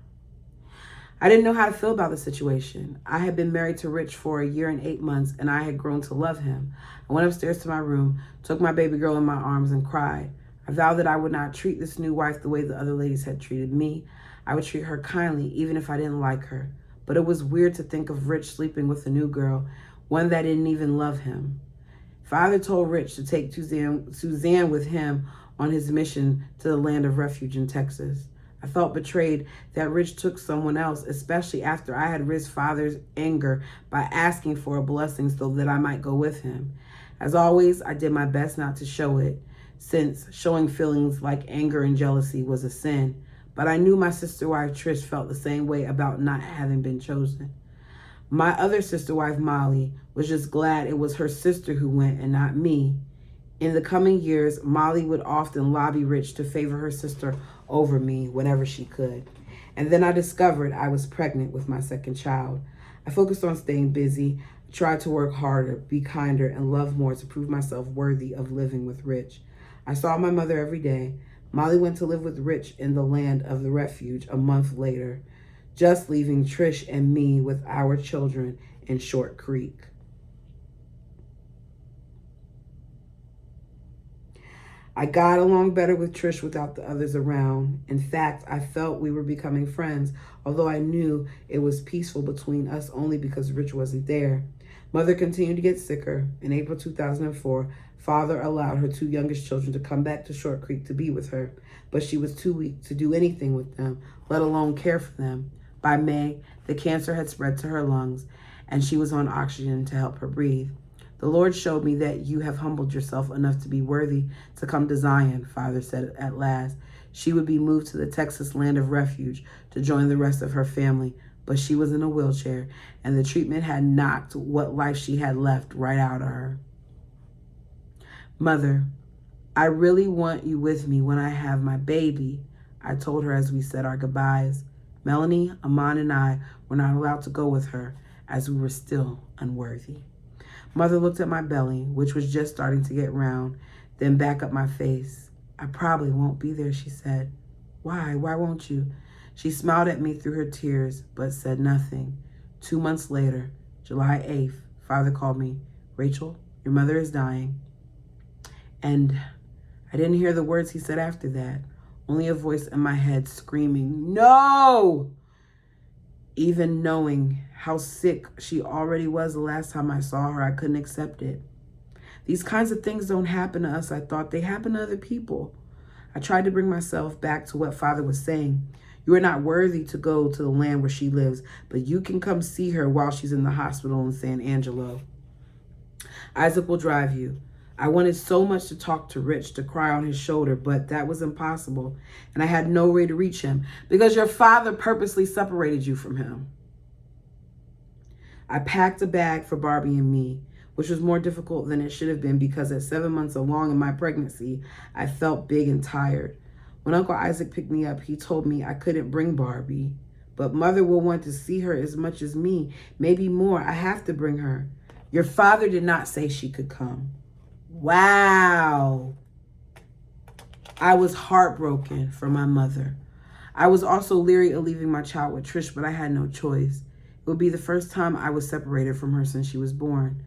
I didn't know how to feel about the situation. I had been married to Rich for 1 year and 8 months, and I had grown to love him. I went upstairs to my room, took my baby girl in my arms, and cried. I vowed that I would not treat this new wife the way the other ladies had treated me. I would treat her kindly, even if I didn't like her. But it was weird to think of Rich sleeping with a new girl, one that didn't even love him. Father told Rich to take Suzanne with him on his mission to the land of refuge in Texas. I felt betrayed that Rich took someone else, especially after I had risked Father's anger by asking for a blessing so that I might go with him. As always, I did my best not to show it, since showing feelings like anger and jealousy was a sin. But I knew my sister wife Trish felt the same way about not having been chosen. My other sister wife Molly was just glad it was her sister who went and not me. In the coming years, Molly would often lobby Rich to favor her sister over me whenever she could. And then I discovered I was pregnant with my second child. I focused on staying busy, tried to work harder, be kinder, and love more to prove myself worthy of living with Rich. I saw my mother every day. Molly went to live with Rich in the land of the refuge a month later, just leaving Trish and me with our children in Short Creek. I got along better with Trish without the others around. In fact, I felt we were becoming friends, although I knew it was peaceful between us only because Rich wasn't there. Mother continued to get sicker. In April 2004, Father allowed her 2 youngest children to come back to Short Creek to be with her, but she was too weak to do anything with them, let alone care for them. By May, the cancer had spread to her lungs, and she was on oxygen to help her breathe. The Lord showed me that you have humbled yourself enough to be worthy to come to Zion, Father said at last. She would be moved to the Texas land of refuge to join the rest of her family, but she was in a wheelchair, and the treatment had knocked what life she had left right out of her. Mother, I really want you with me when I have my baby, I told her as we said our goodbyes. Melanie, Amon, and I were not allowed to go with her. as we were still unworthy. Mother looked at my belly, which was just starting to get round, then back up my face. I probably won't be there, she said. Why? Why won't you? She smiled at me through her tears, but said nothing. 2 months later, July 8th, Father called me. Rachel, your mother is dying. And I didn't hear the words he said after that, only a voice in my head screaming, no! Even knowing how sick she already was the last time I saw her, I couldn't accept it. These kinds of things don't happen to us, I thought. They happen to other people. I tried to bring myself back to what Father was saying. You are not worthy to go to the land where she lives, but you can come see her while she's in the hospital in San Angelo. Isaac will drive you. I wanted so much to talk to Rich, to cry on his shoulder, but that was impossible, and I had no way to reach him because your father purposely separated you from him. I packed a bag for Barbie and me, which was more difficult than it should have been because at 7 months along in my pregnancy, I felt big and tired. When Uncle Isaac picked me up, he told me I couldn't bring Barbie, but Mother will want to see her as much as me, maybe more. I have to bring her. Your father did not say she could come. Wow. I was heartbroken for my mother. I was also leery of leaving my child with Trish, but I had no choice. It would be the first time I was separated from her since she was born.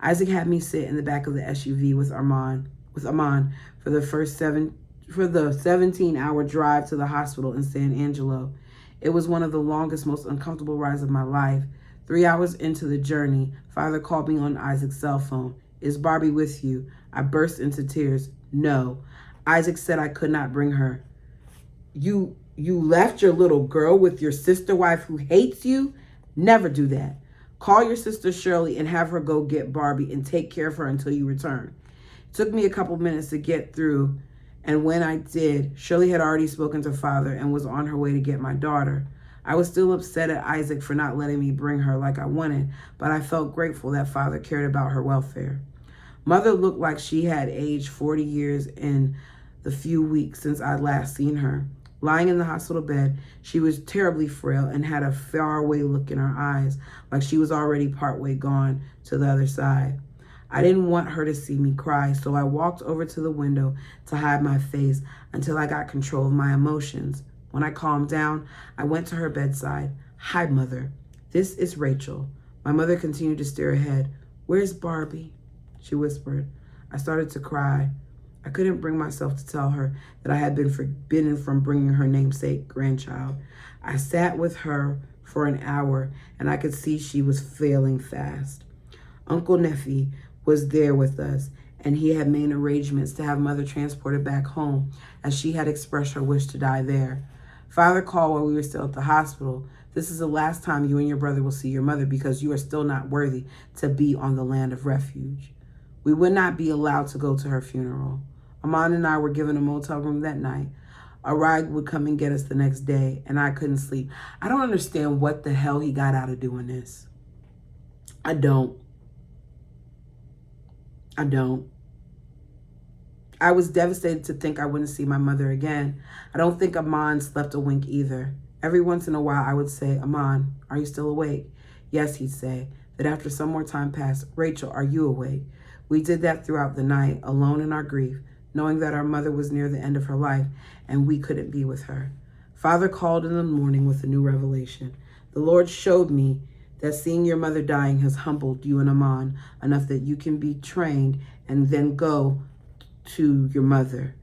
Isaac had me sit in the back of the SUV with Aman for the 17-hour drive to the hospital in San Angelo. It was one of the longest, most uncomfortable rides of my life. 3 hours into the journey, Father called me on Isaac's cell phone. Is Barbie with you? I burst into tears. No. Isaac said I could not bring her. You left your little girl with your sister wife who hates you? Never do that. Call your sister Shirley and have her go get Barbie and take care of her until you return. It took me a couple minutes to get through, and when I did, Shirley had already spoken to Father and was on her way to get my daughter. I was still upset at Isaac for not letting me bring her like I wanted, but I felt grateful that Father cared about her welfare. Mother looked like she had aged 40 years in the few weeks since I'd last seen her. Lying in the hospital bed, she was terribly frail and had a faraway look in her eyes, like she was already partway gone to the other side. I didn't want her to see me cry, so I walked over to the window to hide my face until I got control of my emotions. When I calmed down, I went to her bedside. Hi, Mother. This is Rachel. My mother continued to stare ahead. Where's Barbie? She whispered. I started to cry. I couldn't bring myself to tell her that I had been forbidden from bringing her namesake grandchild. I sat with her for an hour, and I could see she was failing fast. Uncle Neffy was there with us, and he had made arrangements to have Mother transported back home, as she had expressed her wish to die there. Father called while we were still at the hospital. This is the last time you and your brother will see your mother because you are still not worthy to be on the land of refuge. We would not be allowed to go to her funeral. Aman and I were given a motel room that night. A ride would come and get us the next day, and I couldn't sleep. I don't understand what the hell he got out of doing this. I don't. I was devastated to think I wouldn't see my mother again. I don't think Aman slept a wink either. Every once in a while, I would say, Aman, are you still awake? Yes, he'd say. Then after some more time passed, Rachel, are you awake? We did that throughout the night, alone in our grief, knowing that our mother was near the end of her life and we couldn't be with her. Father called in the morning with a new revelation. The Lord showed me that seeing your mother dying has humbled you and Aman enough that you can be trained and then go to your mother.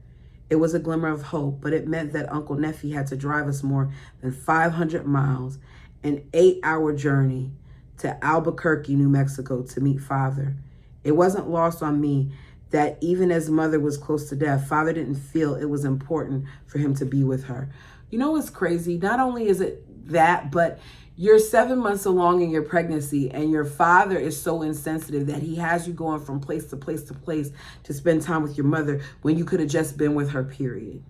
It was a glimmer of hope, but it meant that Uncle Neffy had to drive us more than 500 miles, an 8-hour journey to Albuquerque, New Mexico to meet Father. It wasn't lost on me that even as Mother was close to death, Father didn't feel it was important for him to be with her. You know what's crazy? Not only is it that, but you're 7 months along in your pregnancy and your father is so insensitive that he has you going from place to place to place to spend time with your mother when you could have just been with her, period.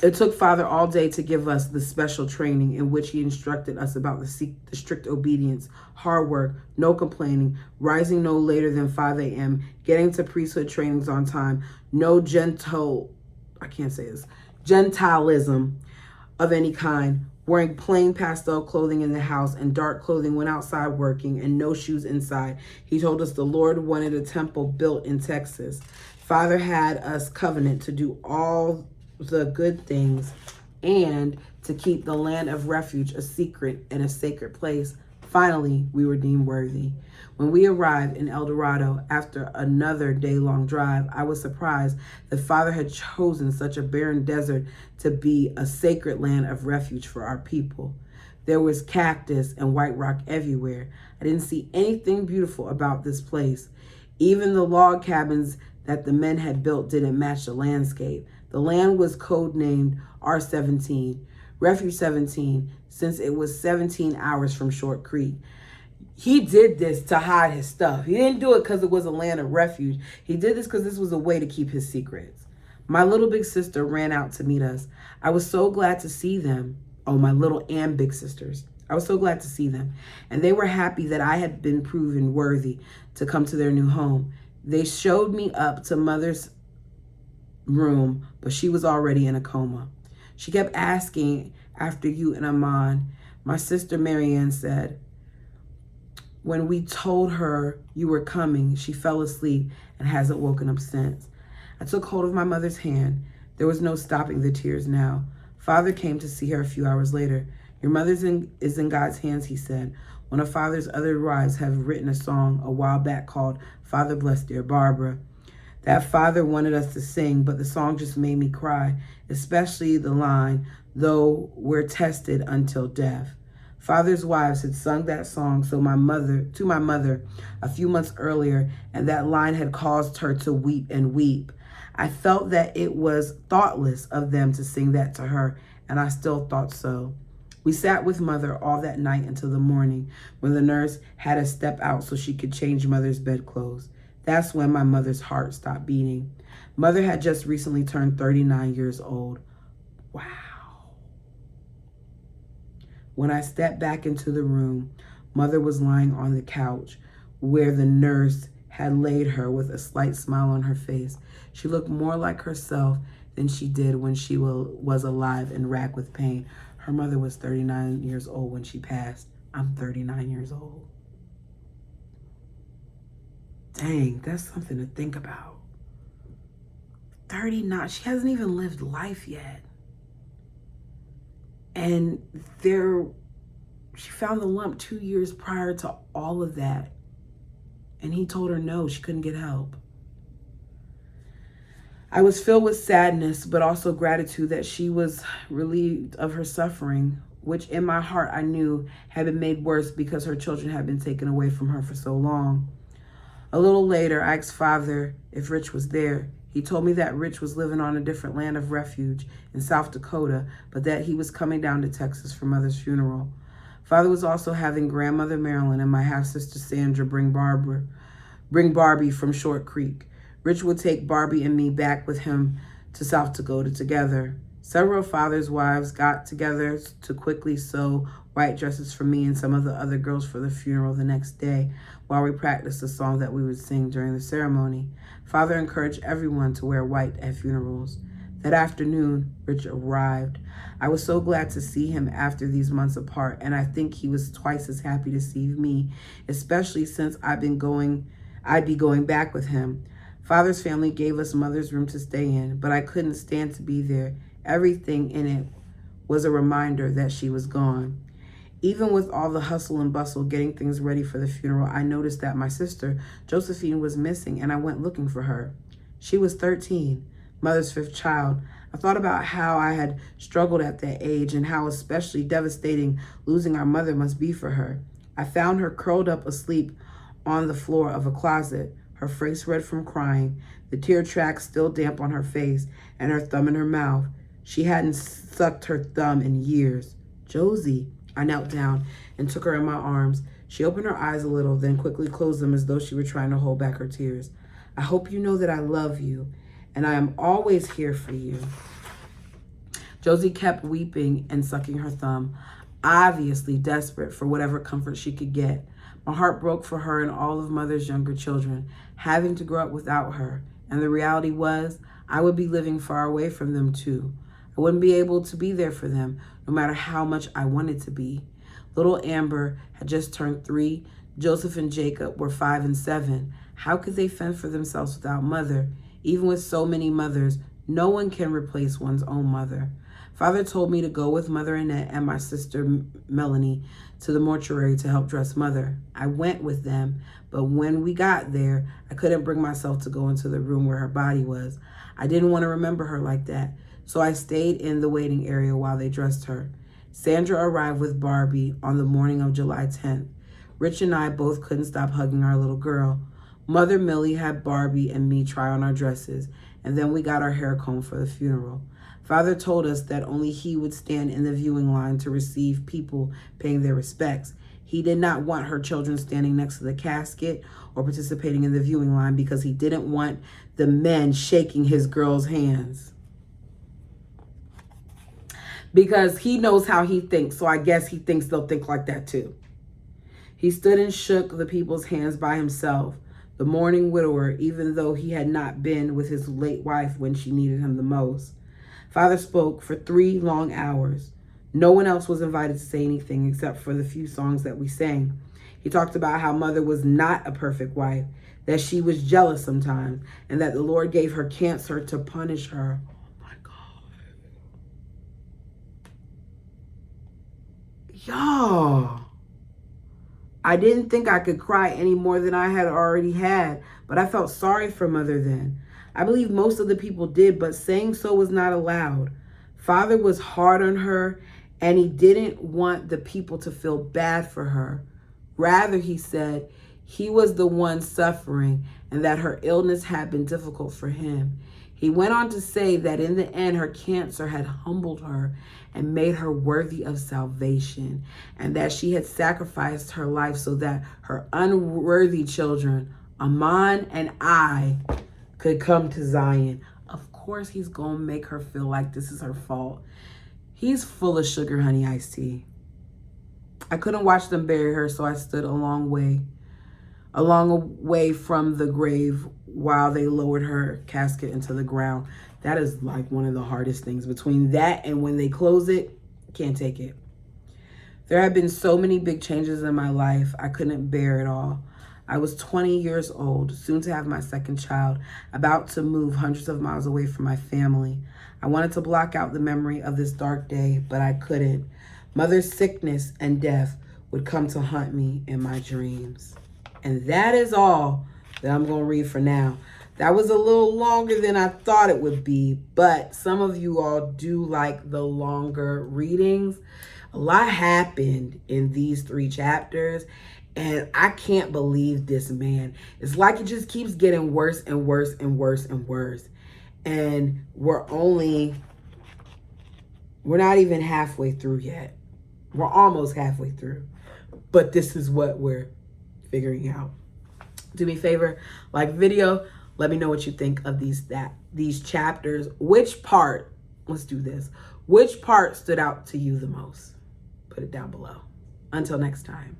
It took Father all day to give us the special training in which he instructed us about the strict obedience, hard work, no complaining, rising no later than 5 a.m., getting to priesthood trainings on time, no gentilism of any kind, wearing plain pastel clothing in the house and dark clothing when outside working and no shoes inside. He told us the Lord wanted a temple built in Texas. Father had us covenant to do all the good things and to keep the land of refuge a secret and a sacred place. Finally, we were deemed worthy. When we arrived in El Dorado after another day-long drive, I was surprised that Father had chosen such a barren desert to be a sacred land of refuge for our people. There was cactus and white rock everywhere. I didn't see anything beautiful about this place. Even the log cabins that the men had built didn't match the landscape. The land was codenamed R17, Refuge 17, since it was 17 hours from Short Creek. He did this to hide his stuff. He didn't do it because it was a land of refuge. He did this because this was a way to keep his secrets. My little big sister ran out to meet us. I was so glad to see them. Oh, my little and big sisters. I was so glad to see them. And they were happy that I had been proven worthy to come to their new home. They showed me up to Mother's room, but she was already in a coma. She kept asking after you and Amon. My sister Marianne said, when we told her you were coming, she fell asleep and hasn't woken up since. I took hold of my mother's hand. There was no stopping the tears now. Father came to see her a few hours later. Your mother is in God's hands, he said. One of Father's other wives have written a song a while back called Father Bless Dear Barbara. That Father wanted us to sing, but the song just made me cry, especially the line, though we're tested until death. Father's wives had sung that song to my mother a few months earlier, and that line had caused her to weep and weep. I felt that it was thoughtless of them to sing that to her, and I still thought so. We sat with Mother all that night until the morning, when the nurse had us step out so she could change Mother's bedclothes. That's when my mother's heart stopped beating. Mother had just recently turned 39 years old. Wow. When I stepped back into the room, Mother was lying on the couch where the nurse had laid her with a slight smile on her face. She looked more like herself than she did when she was alive and racked with pain. Her mother was 39 years old when she passed. I'm 39 years old. Dang, that's something to think about. 39, she hasn't even lived life yet. And she found the lump 2 years prior to all of that. And he told her no, she couldn't get help. I was filled with sadness, but also gratitude that she was relieved of her suffering, which in my heart I knew had been made worse because her children had been taken away from her for so long. A little later, I asked Father if Rich was there. He told me that Rich was living on a different land of refuge in South Dakota, but that he was coming down to Texas for Mother's funeral. Father was also having Grandmother Marilyn and my half-sister Sandra bring Barbie from Short Creek. Rich would take Barbie and me back with him to South Dakota together. Several Father's wives got together to quickly sew white dresses for me and some of the other girls for the funeral the next day while we practiced the song that we would sing during the ceremony. Father encouraged everyone to wear white at funerals. That afternoon, Rich arrived. I was so glad to see him after these months apart, and I think he was twice as happy to see me, especially since I'd be going back with him. Father's family gave us Mother's room to stay in, but I couldn't stand to be there. Everything in it was a reminder that she was gone. Even with all the hustle and bustle getting things ready for the funeral, I noticed that my sister, Josephine, was missing, and I went looking for her. She was 13, Mother's fifth child. I thought about how I had struggled at that age and how especially devastating losing our mother must be for her. I found her curled up asleep on the floor of a closet, her face red from crying, the tear tracks still damp on her face, and her thumb in her mouth. She hadn't sucked her thumb in years. Josie. I knelt down and took her in my arms. She opened her eyes a little, then quickly closed them as though she were trying to hold back her tears. I hope you know that I love you, and I am always here for you. Josie kept weeping and sucking her thumb, obviously desperate for whatever comfort she could get. My heart broke for her and all of Mother's younger children, having to grow up without her. And the reality was, I would be living far away from them too. I wouldn't be able to be there for them, no matter how much I wanted to be. Little Amber had just turned 3. Joseph and Jacob were 5 and 7. How could they fend for themselves without mother? Even with so many mothers, no one can replace one's own mother. Father told me to go with Mother Annette and my sister Melanie to the mortuary to help dress Mother. I went with them, but when we got there, I couldn't bring myself to go into the room where her body was. I didn't want to remember her like that, so I stayed in the waiting area while they dressed her. Sandra arrived with Barbie on the morning of July 10th. Rich and I both couldn't stop hugging our little girl. Mother Millie had Barbie and me try on our dresses, and then we got our hair combed for the funeral. Father told us that only he would stand in the viewing line to receive people paying their respects. He did not want her children standing next to the casket or participating in the viewing line because he didn't want the men shaking his girls' hands. Because he knows how he thinks, so I guess he thinks they'll think like that too. He stood and shook the people's hands by himself, the mourning widower, even though he had not been with his late wife when she needed him the most. Father spoke for 3 long hours. No one else was invited to say anything except for the few songs that we sang. He talked about how Mother was not a perfect wife, that she was jealous sometimes, and that the Lord gave her cancer to punish her. Oh my God. Y'all. I didn't think I could cry any more than I had already had, but I felt sorry for Mother then. I believe most of the people did, but saying so was not allowed. Father was hard on her, and he didn't want the people to feel bad for her. Rather, he said he was the one suffering and that her illness had been difficult for him. He went on to say that in the end, her cancer had humbled her and made her worthy of salvation, and that she had sacrificed her life so that her unworthy children, Amon and I, could come to Zion. Of course, he's going to make her feel like this is her fault. He's full of sugar honey iced tea. I couldn't watch them bury her, so I stood a long way from the grave while they lowered her casket into the ground. That is like one of the hardest things. Between that and when they close it, can't take it. There have been so many big changes in my life, I couldn't bear it all. I was 20 years old, soon to have my second child, about to move hundreds of miles away from my family. I wanted to block out the memory of this dark day, but I couldn't. Mother's sickness and death would come to haunt me in my dreams. And that is all that I'm going to read for now. That was a little longer than I thought it would be, but some of you all do like the longer readings. A lot happened in these 3 chapters, and I can't believe this man. It's like it just keeps getting worse and worse and worse and worse. And we're not even halfway through yet. We're almost halfway through. But this is what we're figuring out. Do me a favor, like video. Let me know what you think of these chapters. Which part, let's do this. Which part stood out to you the most? Put it down below. Until next time.